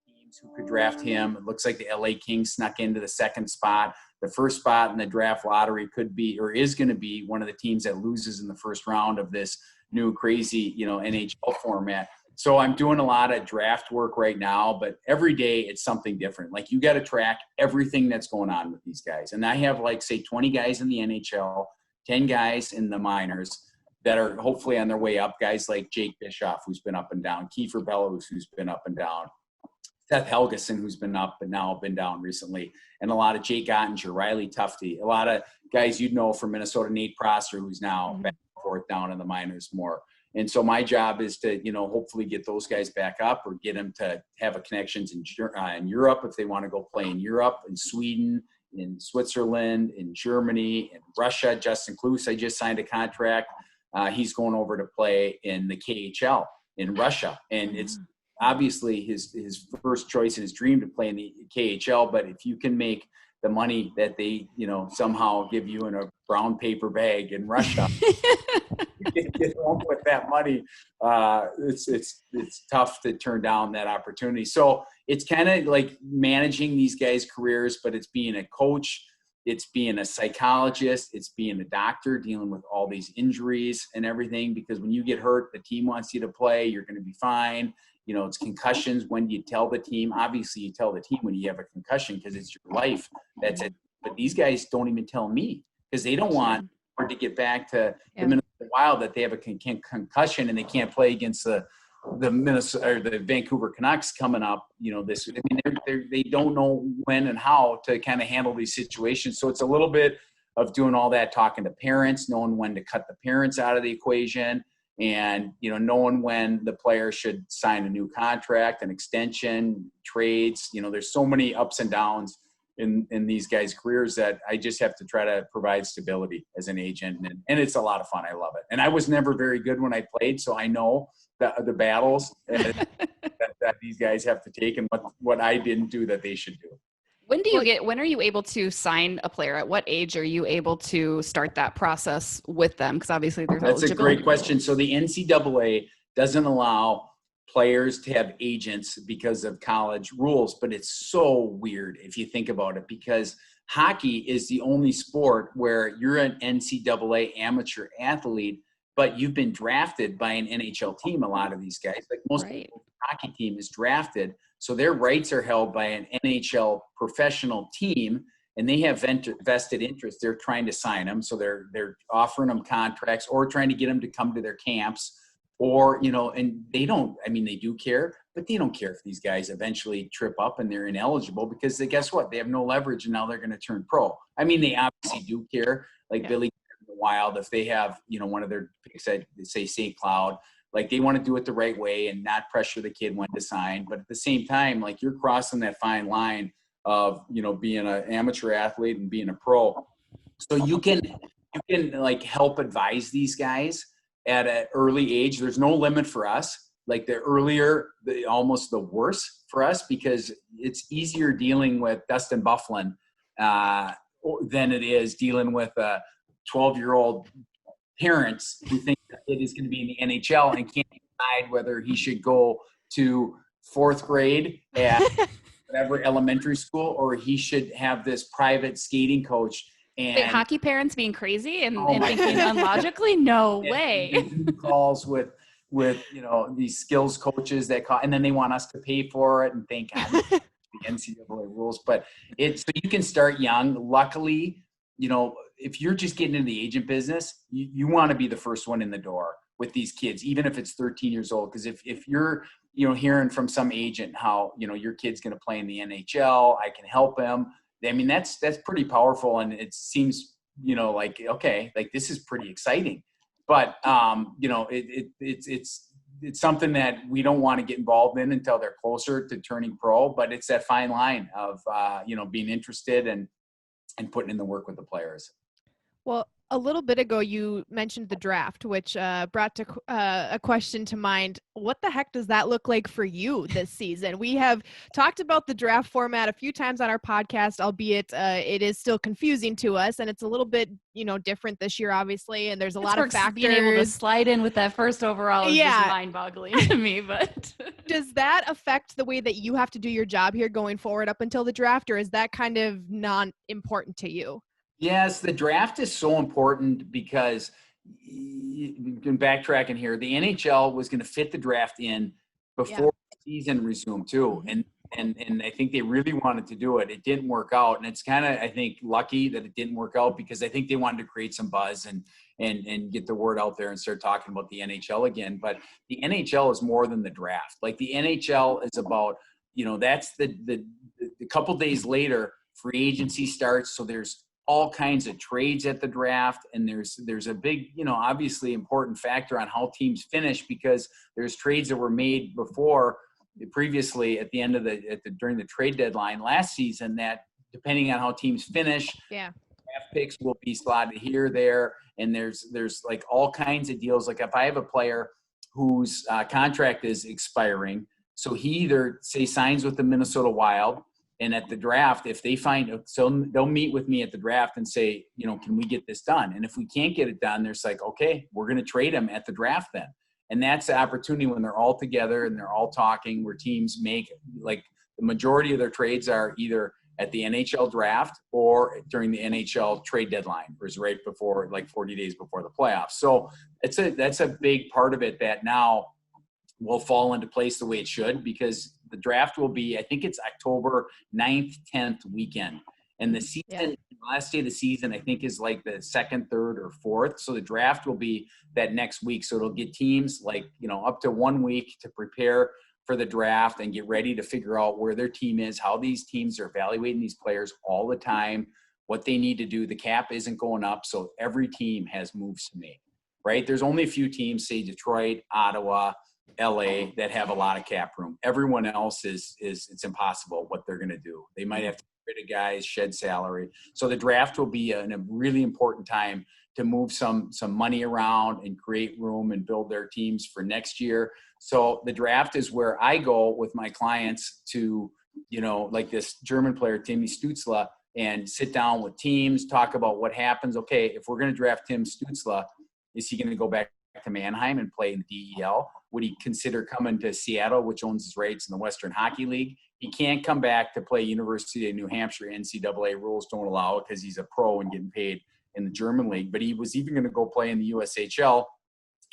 teams who could draft him. It looks like the LA Kings snuck into the second spot. The first spot in the draft lottery could be, or is going to be, one of the teams that loses in the first round of this new crazy, NHL format. So I'm doing a lot of draft work right now, but every day it's something different. Like, you got to track everything that's going on with these guys. And I have, like, say 20 guys in the NHL, 10 guys in the minors that are hopefully on their way up. Guys like Jake Bischoff, who's been up and down, Kiefer Bellows, who's been up and down, Seth Helgeson, who's been up but now been down recently, and a lot of Jake Ottinger, Riley Tufte, a lot of guys from Minnesota, Nate Prosser, who's now back and forth down in the minors more. And so my job is to, hopefully get those guys back up or get them to have a connections in Europe if they want to go play in Europe, in Sweden, in Switzerland, in Germany, in Russia. Justin Klus, I just signed a contract. He's going over to play in the KHL in Russia. And it's obviously his first choice and his dream to play in the KHL. But if you can make the money that they, somehow give you in a brown paper bag in Russia, you can get home with that money. It's tough to turn down that opportunity. So it's kind of like managing these guys' careers, but it's being a coach, it's being a psychologist, it's being a doctor, dealing with all these injuries and everything. Because when you get hurt, the team wants you to play, you're going to be fine. It's concussions. When you tell the team, obviously you tell the team when you have a concussion because it's your life. That's it. But these guys don't even tell me because they don't want to get back to the Minnesota Wild that they have a concussion and they can't play against the Minnesota or the Vancouver Canucks coming up. This. I mean, they don't know when and how to kind of handle these situations. So it's a little bit of doing all that, talking to parents, knowing when to cut the parents out of the equation. And, knowing when the player should sign a new contract, an extension, trades. There's so many ups and downs in these guys' careers that I just have to try to provide stability as an agent. And it's a lot of fun. I love it. And I was never very good when I played, so I know the battles that these guys have to take and what I didn't do that they should do. When are you able to sign a player? At what age are you able to start that process with them? Because obviously there's That's a great question. So the NCAA doesn't allow players to have agents because of college rules, but it's so weird if you think about it, because hockey is the only sport where you're an NCAA amateur athlete, but you've been drafted by an NHL team. A lot of these guys, like most hockey team, is drafted, so their rights are held by an NHL professional team, and they have vested interest. They're trying to sign them, so they're offering them contracts or trying to get them to come to their camps, or and they don't. I mean, they do care, but they don't care if these guys eventually trip up and they're ineligible, because guess what? They have no leverage, and now they're going to turn pro. I mean, they obviously do care, like Billy. Wild, if they have one of their picks at, say, St. Cloud, like they want to do it the right way and not pressure the kid when to sign, but at the same time, like you're crossing that fine line of being an amateur athlete and being a pro, so you can like help advise these guys at an early age. There's no limit for us. Like the earlier, almost the worse for us, because it's easier dealing with Dustin Byfuglien than it is dealing with a 12-year-old parents who think the kid is going to be in the NHL and can't decide whether he should go to 4th grade at whatever elementary school, or he should have this private skating coach. And wait, hockey parents being crazy and thinking unlogically? No way. Calls with these skills coaches that call, and then they want us to pay for it, and thank God the NCAA rules. But so you can start young. Luckily, if you're just getting into the agent business, you want to be the first one in the door with these kids, even if it's 13 years old. Because if you're, hearing from some agent how, your kid's going to play in the NHL, I can help him. I mean, that's pretty powerful. And it seems, like, okay, like this is pretty exciting. But, it's something that we don't want to get involved in until they're closer to turning pro. But it's that fine line of, being interested and putting in the work with the players. Well, a little bit ago, you mentioned the draft, which brought a question to mind. What the heck does that look like for you this season? We have talked about the draft format a few times on our podcast, albeit it is still confusing to us, and it's a little bit, different this year, obviously, and there's a lot of factors. Being able to slide in with that first overall is just mind-boggling to me. But does that affect the way that you have to do your job here going forward up until the draft, or is that kind of non-important to you? Yes, the draft is so important because you can backtrack in here. The NHL was going to fit the draft in before the season resumed too. And I think they really wanted to do it. It didn't work out. And it's kind of, I think, lucky that it didn't work out, because I think they wanted to create some buzz and get the word out there and start talking about the NHL again. But the NHL is more than the draft. Like the NHL is about, that's the couple days later, free agency starts. So there's all kinds of trades at the draft, and there's a big, obviously important factor on how teams finish, because there's trades that were made previously at the end of during the trade deadline last season that, depending on how teams finish, draft picks will be slotted here, there, and there's like all kinds of deals. Like if I have a player whose contract is expiring, so he either signs with the Minnesota Wild. And at the draft, if they so they'll meet with me at the draft and say, can we get this done? And if we can't get it done, there's like, okay, we're going to trade them at the draft then. And that's the opportunity when they're all together and they're all talking, where teams make, like, the majority of their trades are either at the NHL draft or during the NHL trade deadline, or is right before, like 40 days before the playoffs. So that's a big part of it that now will fall into place the way it should, because the draft will be, I think it's October 9th, 10th weekend. And the season, last day of the season, I think is like the 2nd, 3rd, or 4th. So the draft will be that next week. So it'll get teams like, up to 1 week to prepare for the draft and get ready to figure out where their team is, how these teams are evaluating these players all the time, what they need to do. The cap isn't going up, so every team has moves to make, right? There's only a few teams, say Detroit, Ottawa, LA, that have a lot of cap room. Everyone else is it's impossible what they're going to do. They might have to get rid of guys, shed salary. So the draft will be a really important time to move some money around and create room and build their teams for next year. So the draft is where I go with my clients to, like this German player, Timmy Stützle, and sit down with teams, talk about what happens. Okay, if we're going to draft Tim Stützle, is he going to go back to Mannheim and play in the DEL? Would he consider coming to Seattle, which owns his rights in the Western Hockey League? He can't come back to play University of New Hampshire. NCAA rules don't allow it because he's a pro and getting paid in the German league. But he was even going to go play in the USHL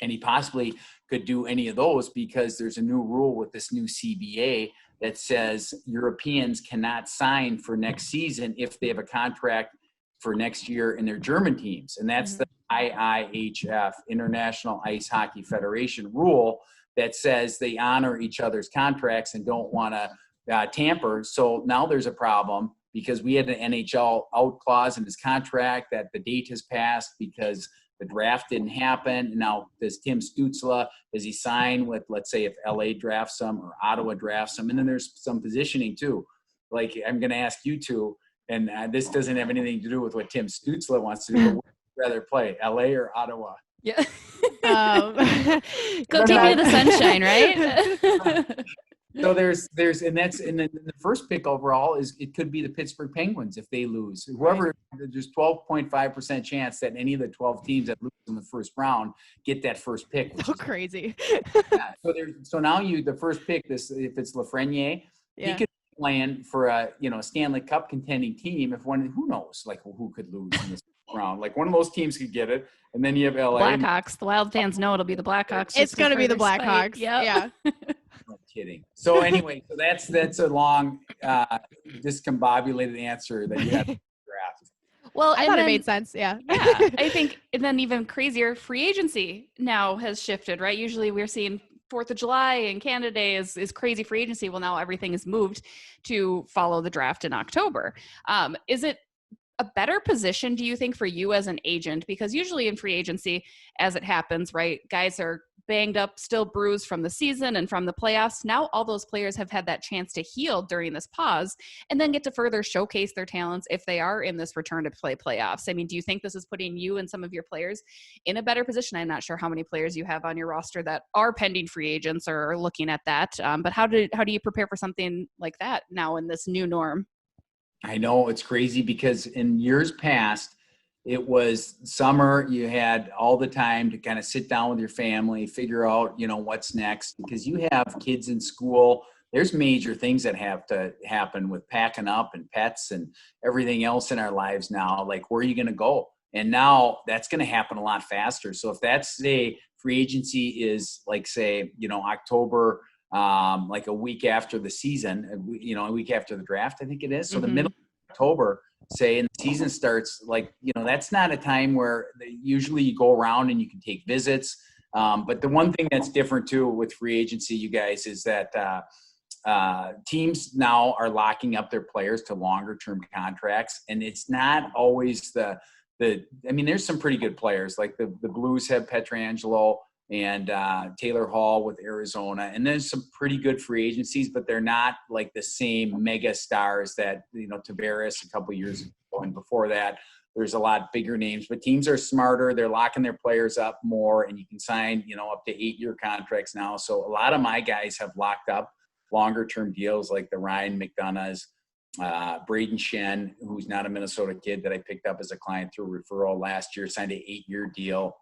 And he possibly could do any of those because there's a new rule with this new CBA that says Europeans cannot sign for next season if they have a contract for next year in their German teams. And that's the IIHF, International Ice Hockey Federation rule that says they honor each other's contracts and don't want to tamper. So now there's a problem because we had an NHL out clause in his contract that the date has passed because the draft didn't happen. Now, does Tim Stützle, does he sign with, let's say, if LA drafts him or Ottawa drafts him? And then there's some positioning too. Like, I'm going to ask you two, and this doesn't have anything to do with what Tim Stützle wants to do, but would you rather play, LA or Ottawa? Yeah. Go take me to the sunshine, right? So and then the first pick overall it could be the Pittsburgh Penguins if they lose. Whoever, there's 12.5% chance that any of the 12 teams that lose in the first round get that first pick. So crazy. So now the first pick, if it's Lafreniere, he could be playing for a Stanley Cup contending team. Who knows, like who could lose in this round? Like one of those teams could get it, and then you have LA. Blackhawks. The Wild fans know it'll be the Blackhawks. It's going to be the Blackhawks. Yep. Yeah. No kidding. So anyway, that's a long, discombobulated answer that you have to draft. Well, I thought it made sense. Yeah. Yeah. I think, and then even crazier, free agency now has shifted, right? Usually we're seeing 4th of July and Canada Day is crazy free agency. Well, now everything is moved to follow the draft in October. Is it a better position, do you think, for you as an agent? Because usually in free agency, as it happens, right, guys are banged up, still bruised from the season and from the playoffs. Now all those players have had that chance to heal during this pause and then get to further showcase their talents if they are in this return to play playoffs. I mean, do you think this is putting you and some of your players in a better position? I'm not sure how many players you have on your roster that are pending free agents or are looking at that. But how do you prepare for something like that now in this new norm? I know it's crazy because in years past, it was summer. You had all the time to kind of sit down with your family, figure out, what's next, because you have kids in school. There's major things that have to happen with packing up and pets and everything else in our lives now. Like, where are you going to go? And now that's going to happen a lot faster. So if that's free agency is like, say, October, like a week after the season, a week after the draft, I think it is. So the middle of October, say, and the season starts, like, that's not a time where usually you go around and you can take visits. But the one thing that's different too with free agency, you guys, is that teams now are locking up their players to longer term contracts. And it's not always there's some pretty good players. Like the Blues have Pietrangelo and Taylor Hall with Arizona. And there's some pretty good free agencies, but they're not like the same mega stars that, Tavares a couple years ago. And before that, there's a lot bigger names, but teams are smarter. They're locking their players up more, and you can sign, up to 8-year contracts now. So a lot of my guys have locked up longer term deals, like the Ryan McDonough's, Braden Shen, who's not a Minnesota kid that I picked up as a client through referral last year, signed an 8-year deal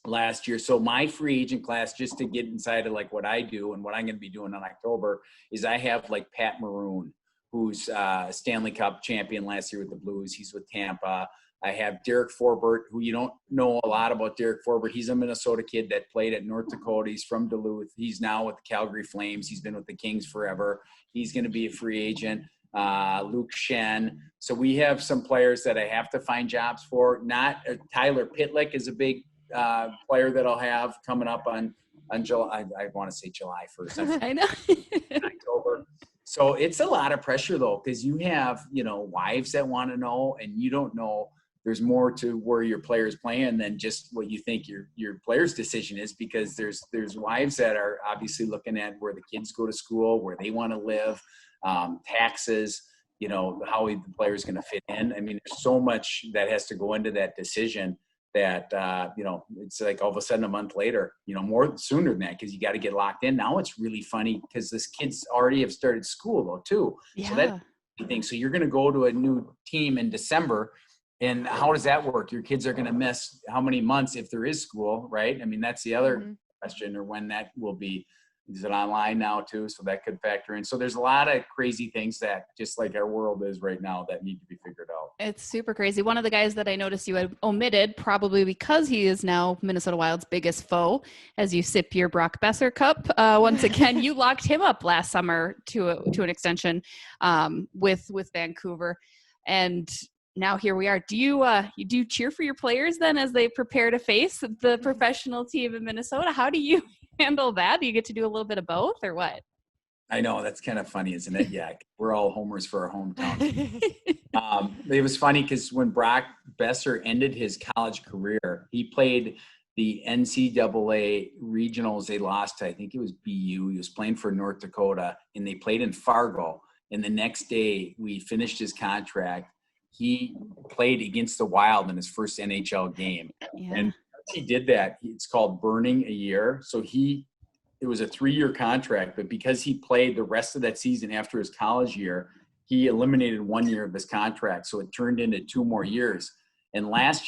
last year. So my free agent class, just to get inside of like what I do and what I'm going to be doing in October, is I have like Pat Maroon, who's Stanley Cup champion last year with the Blues. He's with Tampa. I have Derek Forbert, who you don't know a lot about. Derek Forbert, he's a Minnesota kid that played at North Dakota. He's from Duluth. He's now with the Calgary Flames. He's been with the Kings forever. He's going to be a free agent. Luke Shen. So we have some players that I have to find jobs for. Tyler Pitlick is a big player that I'll have coming up on July. I want to say July 1st. I know. October. So it's a lot of pressure though, because you have, wives that want to know, and you don't know. There's more to where your player's playing than just what you think your player's decision is, because there's wives that are obviously looking at where the kids go to school, where they want to live, taxes, how the player's going to fit in. I mean, there's so much that has to go into that decision that, it's like all of a sudden a month later, more sooner than that, because you got to get locked in. Now it's really funny because this kids already have started school though too. Yeah. So that's the thing. So you're going to go to a new team in December, and how does that work? Your kids are going to miss how many months if there is school, right? I mean, that's the other question, or when that will be, Is it online now too? So that could factor in. So there's a lot of crazy things that, just like our world is right now, that need to be figured out. It's super crazy. One of the guys that I noticed you had omitted, probably because he is now Minnesota Wild's biggest foe, as you sip your Brock Besser cup. Once again, you locked him up last summer to an extension with Vancouver, and now here we are. Do you cheer for your players then as they prepare to face the professional team in Minnesota? How do you handle that? Do you get to do a little bit of both, or what? I know, that's kind of funny, isn't it? Yeah, we're all homers for our hometown. It was funny because when Brock Besser ended his college career, he played the NCAA regionals. They lost to, I think it was BU. He was playing for North Dakota, and they played in Fargo. And the next day, we finished his contract. He played against the Wild in his first NHL game. Yeah. And he did that. It's called burning a year. So it was a 3-year contract, but because he played the rest of that season after his college year, he eliminated 1 year of his contract. So it turned into 2 more years. And last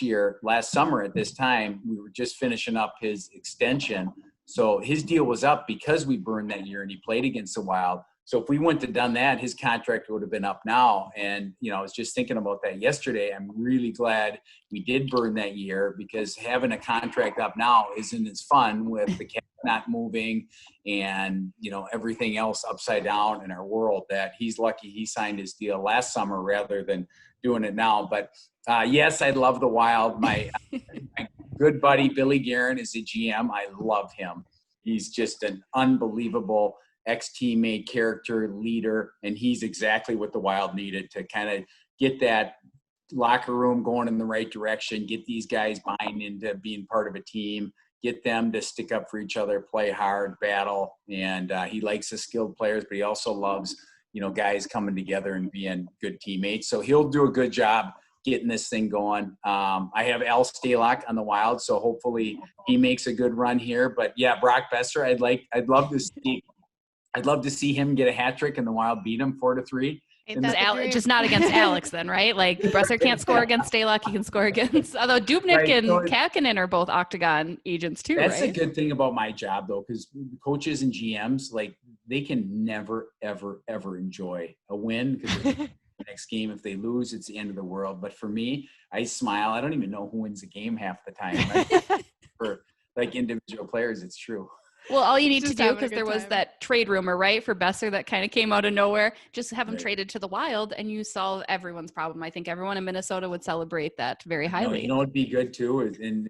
summer at this time, we were just finishing up his extension. So his deal was up because we burned that year and he played against the Wild. So if we wouldn't have done that, his contract would have been up now. And, I was just thinking about that yesterday. I'm really glad we did burn that year, because having a contract up now isn't as fun with the cap not moving and, everything else upside down in our world, that he's lucky he signed his deal last summer rather than doing it now. But yes, I love the Wild. My good buddy, Billy Guerin, is the GM. I love him. He's just an unbelievable ex-teammate, character, leader, and he's exactly what the Wild needed to kind of get that locker room going in the right direction, get these guys buying into being part of a team, get them to stick up for each other, play hard, battle. And he likes the skilled players, but he also loves, guys coming together and being good teammates. So he'll do a good job getting this thing going. I have Al Stalock on the Wild, so hopefully he makes a good run here. But yeah, Brock Besser, I'd love to see him get a hat trick and the Wild beat him 4-3. Just not against Alex then, right? Like Besser can't score against Stalock, he can score against, although Dubnyk and Kakkonen are both Octagon agents too, That's right? a good thing about my job though, because coaches and GMs, like, they can never, ever, ever enjoy a win, because the next game, if they lose, it's the end of the world. But for me, I smile. I don't even know who wins the game half the time. Right? For like individual players, it's true. Well, all you need to do, because there was that trade rumor, right, for Besser that kind of came out of nowhere, just have him traded to the Wild and you solve everyone's problem. I think everyone in Minnesota would celebrate that very highly. It'd be good too, and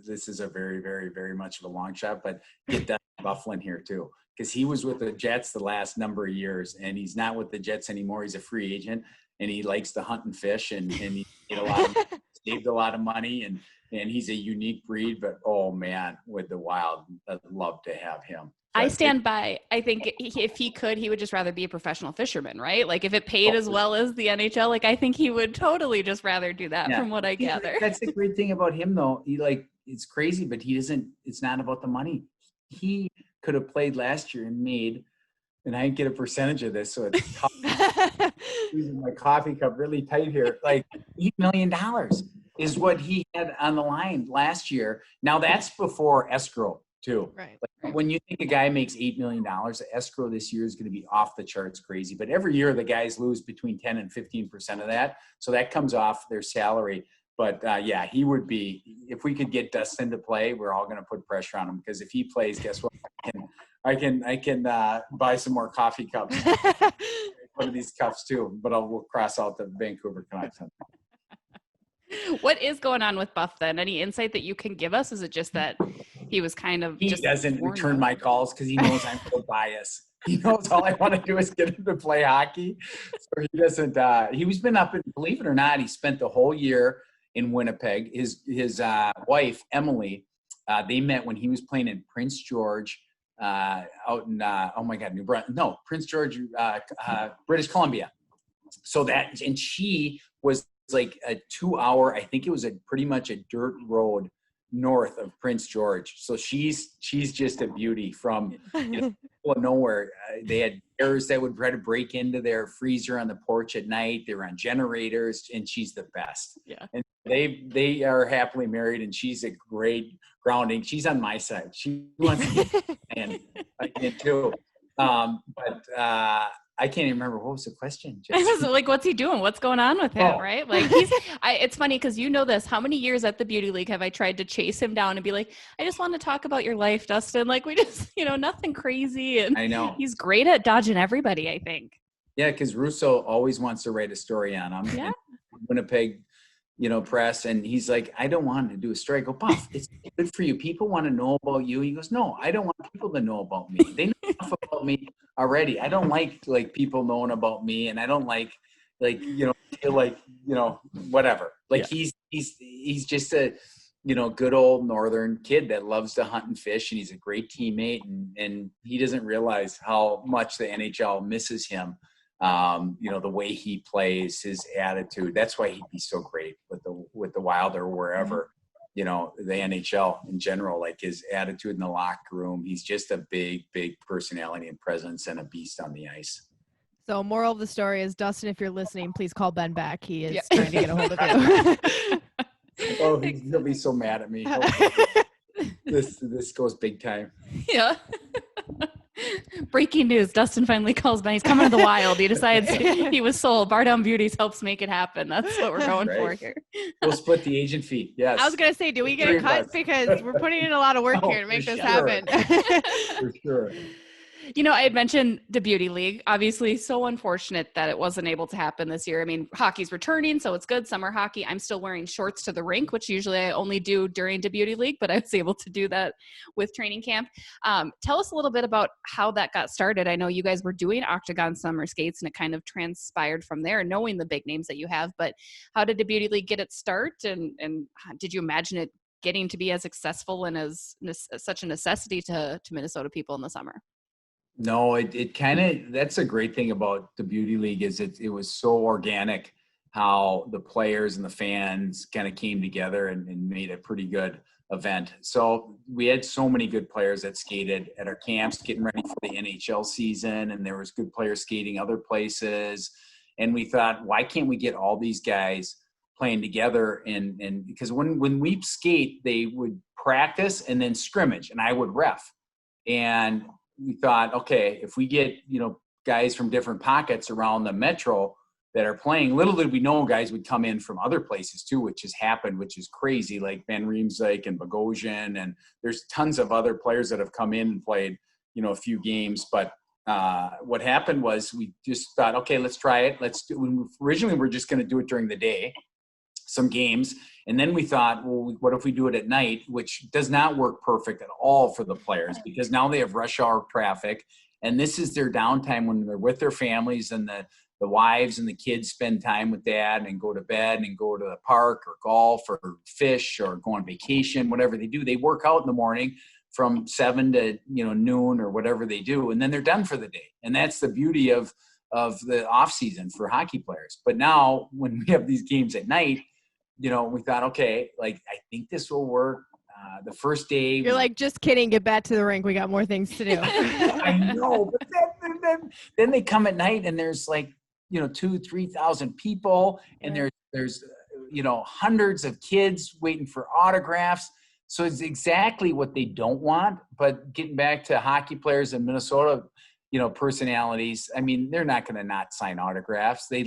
this is a very, very, very much of a long shot, but get Dustin Byfuglien here too, because he was with the Jets the last number of years, and he's not with the Jets anymore. He's a free agent, and he likes to hunt and fish, and he saved a lot of money, and he's a unique breed. But oh man, with the Wild, I'd love to have him. I stand by. I think if he could, he would just rather be a professional fisherman, right? Like if it paid as well as the NHL, like I think he would totally just rather do that, from what I gather. That's the great thing about him though. It's crazy, but he doesn't, it's not about the money. He could have played last year and made, and I get a percentage of this, so it's tough. Using my coffee cup really tight here, like $8 million is what he had on the line last year. Now that's before escrow too. Right. Like when you think a guy makes $8 million, the escrow this year is going to be off the charts crazy. But every year the guys lose between 10 and 15% of that. So that comes off their salary. But yeah, he would be, if we could get Dustin to play, we're all going to put pressure on him, because if he plays, guess what? I can buy some more coffee cups. One of these cups too, but we'll cross out the Vancouver Canucks. What is going on with Buff then? Any insight that you can give us? Is it just that he was kind of he doesn't return my calls because he knows I'm so biased. He knows all I want to do is get him to play hockey. So he doesn't. He's been up, and believe it or not, he spent the whole year in Winnipeg. His wife Emily, they met when he was playing in Prince George, out in New Brunswick. No, Prince George, British Columbia. So that, and she was like a 2-hour, I think it was pretty much a dirt road north of Prince George. So she's just a beauty from of nowhere, they had bears that would try to break into their freezer on the porch at night. They were on generators, and she's the best. Yeah. And they are happily married, and she's a great grounding. She's on my side. She wants to get and I can too. But I can't even remember what was the question. I was like, what's he doing? What's going on with him? Right? Like it's funny because you know this. How many years at the Beauty League have I tried to chase him down and be like, I just want to talk about your life, Dustin. Like we just, nothing crazy. And I know he's great at dodging everybody, I think. Yeah, because Russo always wants to write a story on him. Yeah. Winnipeg, press, and he's like, I don't want to do a story. I go, Buff, it's good for you. People want to know about you. He goes, no, I don't want people to know about me. They know enough about me already. I don't like people knowing about me, and I don't like whatever. Like he's just a good old northern kid that loves to hunt and fish, and he's a great teammate, and he doesn't realize how much the NHL misses him. The way he plays, his attitude. That's why he'd be so great with the Wild or wherever, the NHL in general, like his attitude in the locker room. He's just a big, big personality and presence and a beast on the ice. So moral of the story is, Dustin, if you're listening, please call Ben back. He is trying to get a hold of you. Oh, he'll be so mad at me. This goes big time. Yeah. Breaking news. Dustin finally calls Ben. He's coming to the Wild. He decides he was sold. Bardown Beauties helps make it happen. That's what we're going for here. We'll split the agent fee. Yes. I was going to say, do we get a cut? Because we're putting in a lot of work here to make this happen. For sure. I had mentioned the Beauty League. Obviously, so unfortunate that it wasn't able to happen this year. I mean, hockey's returning, so it's good. Summer hockey. I'm still wearing shorts to the rink, which usually I only do during the Beauty League, but I was able to do that with training camp. Tell us a little bit about how that got started. I know you guys were doing Octagon summer skates, and it kind of transpired from there, knowing the big names that you have. But how did the Beauty League get its start, and did you imagine it getting to be as successful and as such a necessity to Minnesota people in the summer? No, it kind of, that's a great thing about the Beauty League is it was so organic how the players and the fans kind of came together and made a pretty good event. So we had so many good players that skated at our camps getting ready for the NHL season, and there was good players skating other places. And we thought, why can't we get all these guys playing together? And because when we skate, they would practice and then scrimmage, and I would ref. And we thought, okay, if we get, guys from different pockets around the metro that are playing, little did we know guys would come in from other places too, which has happened, which is crazy, like Ben Riemsdyk and Bogosian, and there's tons of other players that have come in and played, a few games. But what happened was we just thought, okay, let's try it. Originally, we're just going to do it during the day, some games. And then we thought, well, what if we do it at night, which does not work perfect at all for the players, because now they have rush hour traffic, and this is their downtime when they're with their families, and the wives and the kids spend time with dad and go to bed and go to the park or golf or fish or go on vacation, whatever they do. They work out in the morning from 7 to noon or whatever they do, and then they're done for the day. And that's the beauty of the off season for hockey players. But now when we have these games at night, we thought, okay, I think this will work. The first day. You're like, just kidding. Get back to the rink. We got more things to do. I know. But then they come at night, and there's 2,000-3,000 people, and there's hundreds of kids waiting for autographs. So it's exactly what they don't want. But getting back to hockey players in Minnesota, personalities, I mean, they're not going to not sign autographs. They're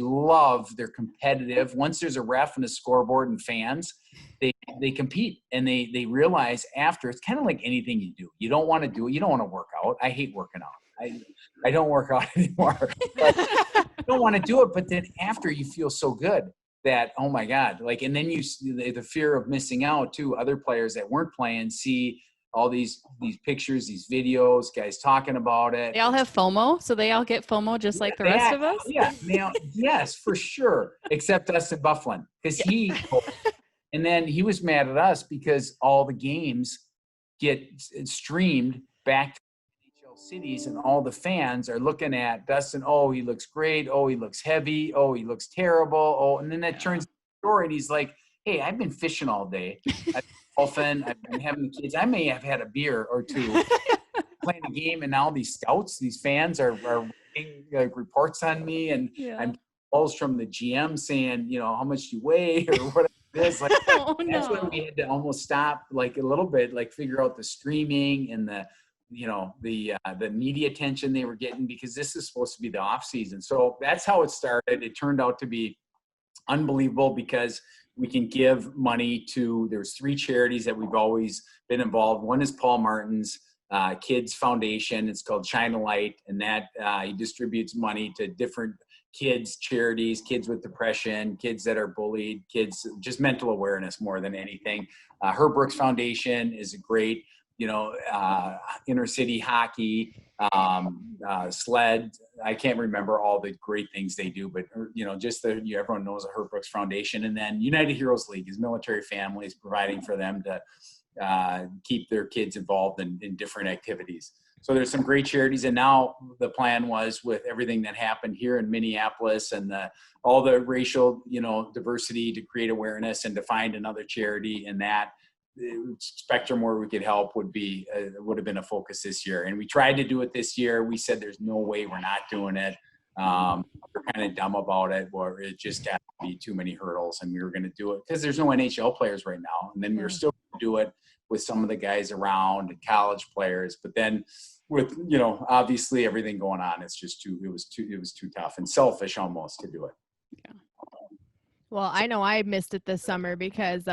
competitive. Once there's a ref and a scoreboard and fans, they compete, and they realize after, it's kind of like anything you do. You don't want to do it. You don't want to work out. I hate working out. I don't work out anymore. But you don't want to do it, but then after you feel so good that, oh my God, and then you the fear of missing out too. Other players that weren't playing see all these pictures, these videos, guys talking about it. They all have FOMO, so they all get FOMO just like the rest of us? Yeah, yes, for sure, except Dustin Byfuglien, because and then he was mad at us because all the games get streamed back to NHL cities, and all the fans are looking at Dustin, oh, he looks great, oh, he looks heavy, oh, he looks terrible, oh, and then that turns into a story, and he's like, hey, I've been fishing all day. I've been having the kids. I may have had a beer or two. playing the game, and now these scouts, these fans are writing reports on me, and I'm calls from the GM saying, you know, how much do you weigh or whatever it is. Like, that's when we had to almost stop, like, a little bit, like, figure out the streaming and the, you know, the media attention they were getting, because this is supposed to be the off season. So that's how it started. It turned out to be unbelievable because we can give money to, there's 3 charities that we've always been involved. One is Paul Martin's Kids Foundation. It's called Shine a Light, and that he distributes money to different kids charities, kids with depression, kids that are bullied, kids, just mental awareness more than anything. Herb Brooks Foundation is a great, you know, inner city hockey, sled. I can't remember all the great things they do, but, you know, just everyone knows the Herb Brooks Foundation. And then United Heroes League is military families, providing for them to keep their kids involved in different activities. So there's some great charities. And now the plan was, with everything that happened here in Minneapolis and all the racial, you know, diversity, to create awareness and to find another charity in that spectrum where we could help would have been a focus this year. And we tried to do it this year. We said, there's no way we're not doing it. We're kind of dumb about it, or it just got to be too many hurdles, and we were going to do it because there's no NHL players right now. And then we were still going to do it with some of the guys around, and college players. But then with, you know, obviously everything going on, it's just it was too tough and selfish almost to do it. Yeah. Well, I know I missed it this summer because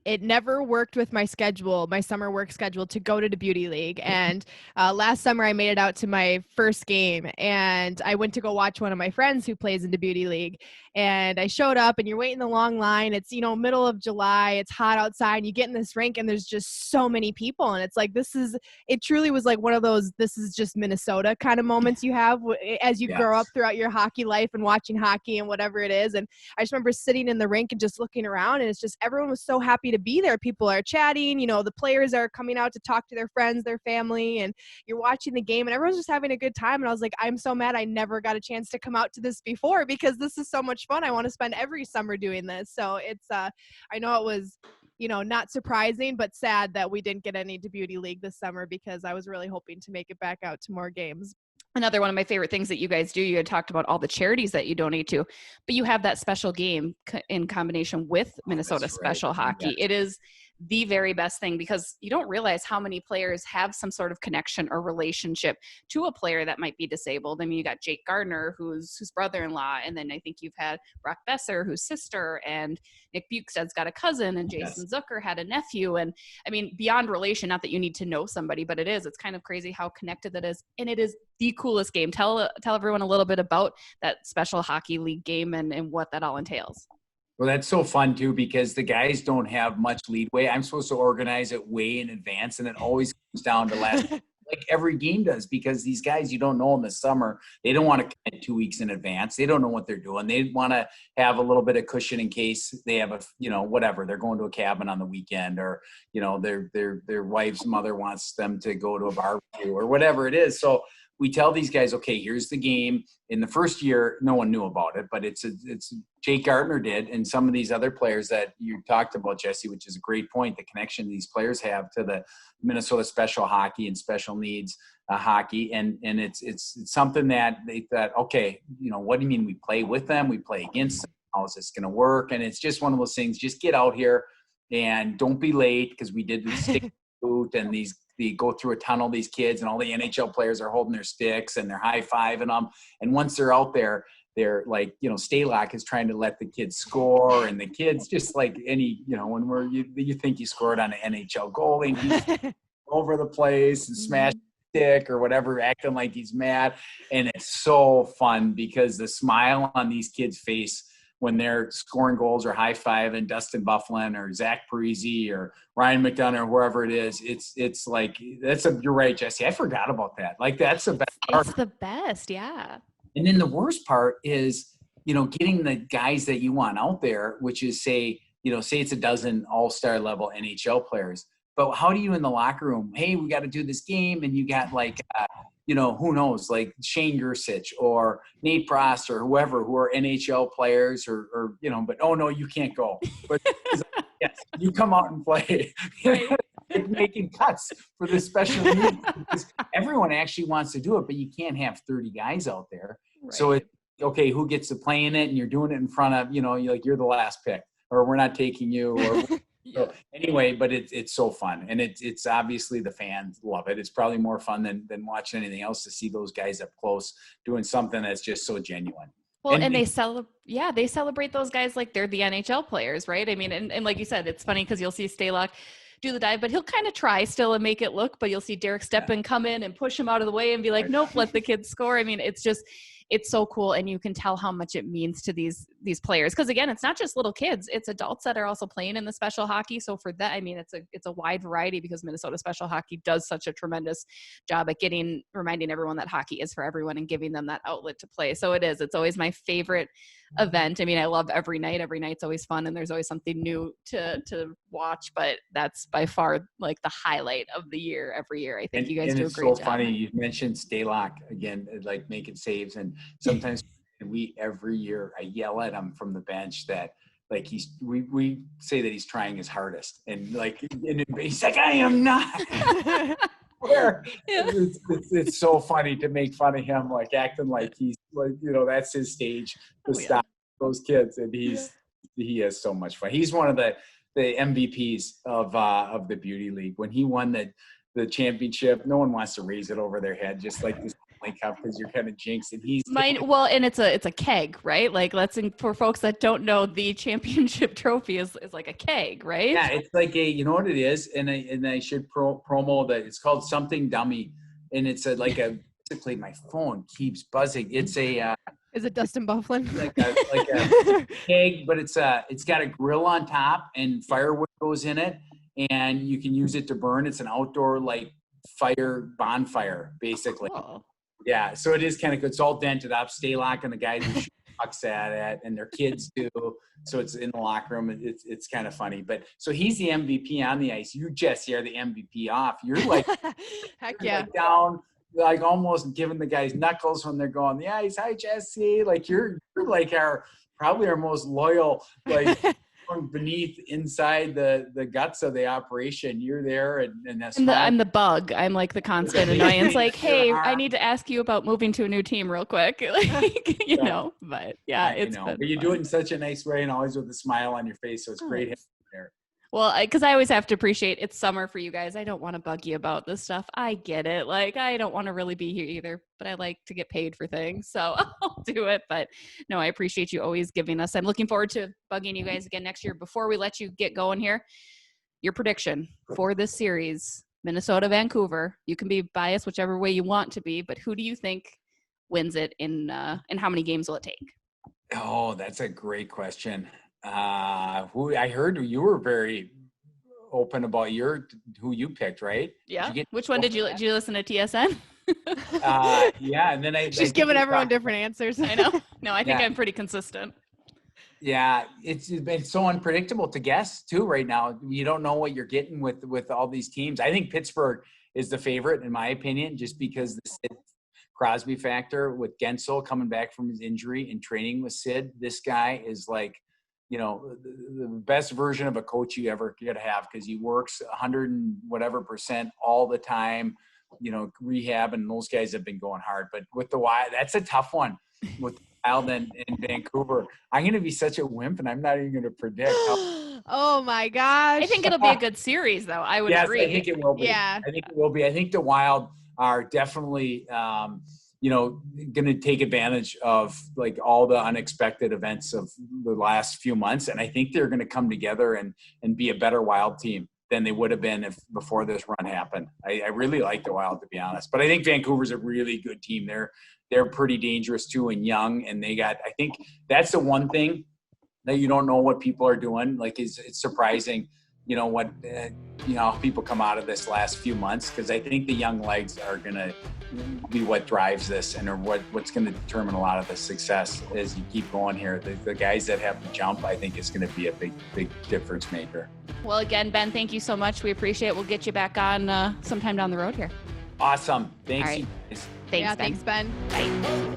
it never worked with my schedule, my summer work schedule, to go to the Beauty League. And last summer I made it out to my first game, and I went to go watch one of my friends who plays in the Beauty League. And I showed up, and you're waiting the long line. It's, you know, middle of July, it's hot outside, and you get in this rink and there's just so many people. And it's like, it truly was like one of those, this is just Minnesota kind of moments you have as you grow up throughout your hockey life and watching hockey and whatever it is. And I just remember sitting in the rink and just looking around, and it's just, everyone was so happy to be there. People are chatting, you know, the players are coming out to talk to their friends, their family, and you're watching the game, and everyone's just having a good time. And I was like, I'm so mad I never got a chance to come out to this before, because this is so much fun. I want to spend every summer doing this. So it's I know it was, you know, not surprising, but sad that we didn't get any to Beauty League this summer, because I was really hoping to make it back out to more games. Another one of my favorite things that you guys do, you had talked about all the charities that you donate to, but you have that special game in combination with Minnesota Special Hockey. Yeah. It is the very best thing, because you don't realize how many players have some sort of connection or relationship to a player that might be disabled. I mean, you got Jake Gardner, who's brother-in-law, and then I think you've had Brock Besser, whose sister, and Nick Bukestad's got a cousin, and Jason Zucker had a nephew. And I mean, beyond relation, not that you need to know somebody, but it's kind of crazy how connected that is. And it is the coolest game. Tell everyone a little bit about that Special Hockey League game and what that all entails. Well, that's so fun too, because the guys don't have much leadway. I'm supposed to organize it way in advance, and it always comes down to last, like every game does, because these guys, you don't know in the summer, they don't want to commit 2 weeks in advance. They don't know what they're doing. They want to have a little bit of cushion in case they have a, you know, whatever, they're going to a cabin on the weekend, or, you know, their wife's mother wants them to go to a barbecue or whatever it is. So we tell these guys, okay, here's the game. In the first year, no one knew about it, but it's Jake Gardner did, and some of these other players that you talked about, Jesse, which is a great point, the connection these players have to the Minnesota Special Hockey and special needs hockey. And it's something that they thought, okay, you know, what do you mean we play with them? We play against them. How is this going to work? And it's just one of those things, just get out here and don't be late, because we did the stick boot, and they go through a tunnel, these kids, and all the NHL players are holding their sticks and they're high-fiving them. And once they're out there, they're like, you know, Stalock is trying to let the kids score, and the kids, just like any, you know, when you think you scored on an NHL goal, and he's over the place and smash stick or whatever, acting like he's mad. And it's so fun, because the smile on these kids' face when they're scoring goals or high-fiving Dustin Byfuglien or Zach Parise or Ryan McDonough or whoever it is, it's like, you're right, Jesse. I forgot about that. Like, that's the best part. It's the best, yeah. And then the worst part is, you know, getting the guys that you want out there, which is say it's a dozen all-star level NHL players. But how do you in the locker room, hey, we got to do this game, and you got like, you know, who knows, like Shane Gersich or Nate Prost or whoever, who are NHL players or you know, but oh no, you can't go. But yes, you come out and play. making cuts for this special meeting because everyone actually wants to do it, but you can't have 30 guys out there. Right. So it's okay, who gets to play in it? And you're doing it in front of, you're the last pick, or we're not taking you. Or so anyway, but it's so fun, and it's obviously the fans love it. It's probably more fun than watching anything else to see those guys up close doing something that's just so genuine. Well, and they celebrate those guys like they're the NHL players, right? I mean, and like you said, it's funny because you'll see Stalock do the dive, but he'll kind of try still and make it look, but you'll see Derek Stepan come in and push him out of the way and be like, nope, let the kids score. I mean, it's so cool. And you can tell how much it means to these players. Cause again, it's not just little kids, it's adults that are also playing in the special hockey. So for that, I mean, it's a wide variety because Minnesota special hockey does such a tremendous job at reminding everyone that hockey is for everyone and giving them that outlet to play. So it's always my favorite event. I mean, I love every night. Every night's always fun and there's always something new to watch, but that's by far like the highlight of the year every year. I think you guys do a great job. It's so funny. You mentioned Stalock again, like making saves, and sometimes every year I yell at him from the bench that like we say that he's trying his hardest, and like he's like, I am not. It's so funny to make fun of him, like acting like he's like, that's his stage to stop those kids, and he has so much fun. He's one of the MVPs of the Beauty League. When he won the championship, no one wants to raise it over their head, just like this cup, because you're kind of jinxed. And he's and it's a keg, right? Like for folks that don't know, the championship trophy is like a keg, right? Yeah, it's like you know what it is, and I should promo that. It's called Something Dummy, and it's basically my phone keeps buzzing. It's a is it Dustin Byfuglien? like a keg, but it's got a grill on top and firewood goes in it, and you can use it to burn. It's an outdoor like bonfire basically. Cool. Yeah, so it is kind of good. It's all dented up. Stalock and the guys who shoot pucks at it, and their kids do. So it's in the locker room. It's kind of funny. But so he's the MVP on the ice. You, Jesse, are the MVP off. You're like, heck yeah, like down, like almost giving the guys knuckles when they're going the ice. Hi, Jesse. Like you're like probably our most loyal, like beneath inside the guts of the operation. You're there, and that's I'm the bug. I'm like the constant annoyance. Like, hey, I need to ask you about moving to a new team real quick. Like, but yeah, it's but you do it in such a nice way and always with a smile on your face. So it's great there. Well, because I always have to appreciate it's summer for you guys. I don't want to bug you about this stuff. I get it. Like, I don't want to really be here either, but I like to get paid for things. So I'll do it. But no, I appreciate you always giving us. I'm looking forward to bugging you guys again next year. Before we let you get going here, your prediction for this series, Minnesota, Vancouver. You can be biased whichever way you want to be, but who do you think wins it and how many games will it take? Oh, that's a great question. Who I heard you were very open about who you picked, right? Yeah. Which one did you listen to TSN? Yeah, and then she's giving everyone different answers. I know. No, I think I'm pretty consistent. Yeah, it's been so unpredictable to guess too right now. You don't know what you're getting with all these teams. I think Pittsburgh is the favorite in my opinion, just because the Sid Crosby factor with Gensel coming back from his injury and training with Sid. This guy is like, the best version of a coach you ever could have, because he works 100 and whatever % all the time, rehab, and those guys have been going hard. But with the Wild, that's a tough one with the Wild and Vancouver. I'm going to be such a wimp, and I'm not even going to predict. Oh my gosh. I think it'll be a good series though. I would agree. I think it will be. Yeah. I think it will be. I think the Wild are definitely, going to take advantage of like all the unexpected events of the last few months. And I think they're going to come together and be a better Wild team than they would have been before this run happened. I really like the Wild, to be honest, but I think Vancouver's a really good team. They're pretty dangerous too, and young. And I think that's the one thing that you don't know what people are doing. Like it's surprising, how people come out of this last few months, because I think the young legs are going to be what drives this and what's going to determine a lot of the success as you keep going here. The guys that have the jump, I think, is going to be a big difference maker. Well, again, Ben, thank you so much. We appreciate it. We'll get you back on sometime down the road here. Awesome. Thanks. All right. Thanks, Ben. Thanks, Ben.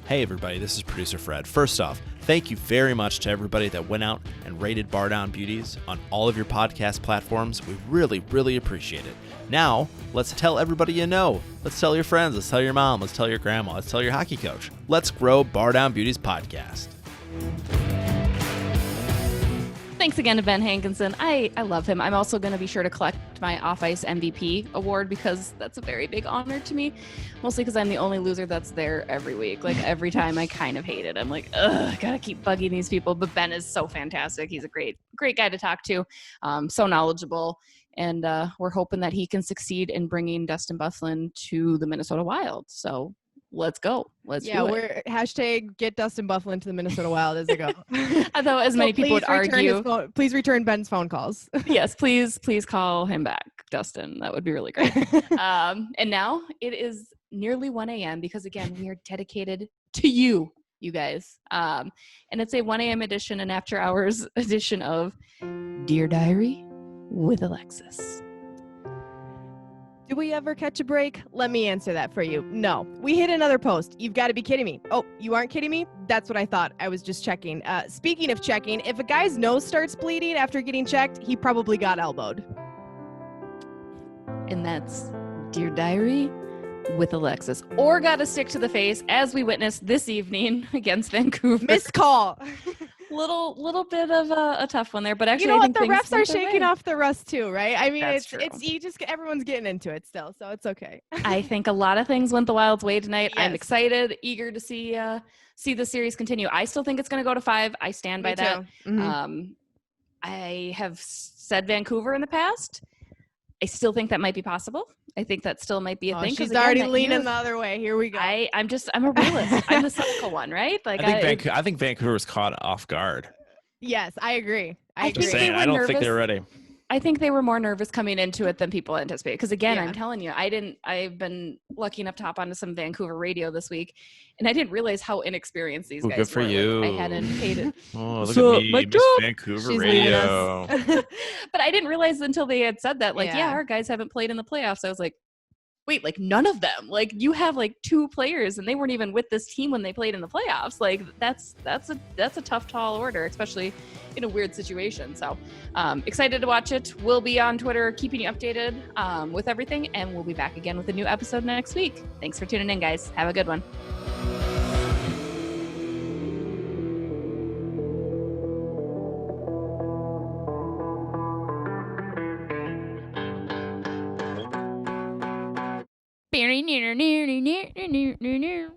Bye. Hey everybody, this is producer Fred. First off, thank you very much to everybody that went out and rated Bardown Beauties on all of your podcast platforms. We really, really appreciate it. Now, let's tell everybody you know. Let's tell your friends, let's tell your mom, let's tell your grandma, let's tell your hockey coach. Let's grow Bardown Beauties podcast. Thanks again to Ben Hankinson. I love him. I'm also going to be sure to collect my off-ice MVP award because that's a very big honor to me, mostly because I'm the only loser that's there every week. Like every time I kind of hate it. I'm like, ugh, I gotta keep bugging these people. But Ben is so fantastic. He's a great guy to talk to. So knowledgeable. And we're hoping that he can succeed in bringing Dustin Byfuglien to the Minnesota Wild. So let's go. Let's do it. We're hashtag get Dustin Byfuglien to the Minnesota Wild as a go. Although as many people would argue. Please return Ben's phone calls. Yes, please call him back, Dustin. That would be really great. And now it is nearly 1 a.m. because, again, we are dedicated to you guys. And it's a 1 a.m. edition, an after hours edition of Dear Diary with Alexis. Do we ever catch a break? Let me answer that for you. No. We hit another post. You've got to be kidding me. Oh, you aren't kidding me? That's what I thought. I was just checking. Speaking of checking, if a guy's nose starts bleeding after getting checked, he probably got elbowed. And that's Dear Diary with Alexis. Or got a stick to the face, as we witnessed this evening against Vancouver. Missed call. Little bit of a tough one there, but actually, you know I what? think the refs are shaking away. off the rust too, right? I mean, That's it's you just everyone's getting into it still, so it's okay. I think a lot of things went the Wild's way tonight. Yes. I'm excited, eager to see the series continue. I still think it's going to go to 5. I stand by that. Mm-hmm. I have said Vancouver in the past. I still think that might be possible. I think that still might be a thing. She's already leaning the other way. Here we go. I'm a realist. I'm the cynical one, right? Like I think Vancouver's caught off guard. Yes, I agree. I don't think they're ready. I think they were more nervous coming into it than people anticipated. Because again, I'm telling you, I've been lucky enough to hop onto some Vancouver radio this week, and I didn't realize how inexperienced these guys good for were. you. Like, I hadn't paid it. Oh, look at me, Miss Vancouver She's radio. But I didn't realize until they had said that, like, our guys haven't played in the playoffs. I was like, wait, like none of them. Like you have like 2 players, and they weren't even with this team when they played in the playoffs. Like that's a tough, tall order, especially in a weird situation. So excited to watch it. We'll be on Twitter keeping you updated with everything, and we'll be back again with a new episode next week. Thanks for tuning in, guys. Have a good one. Near.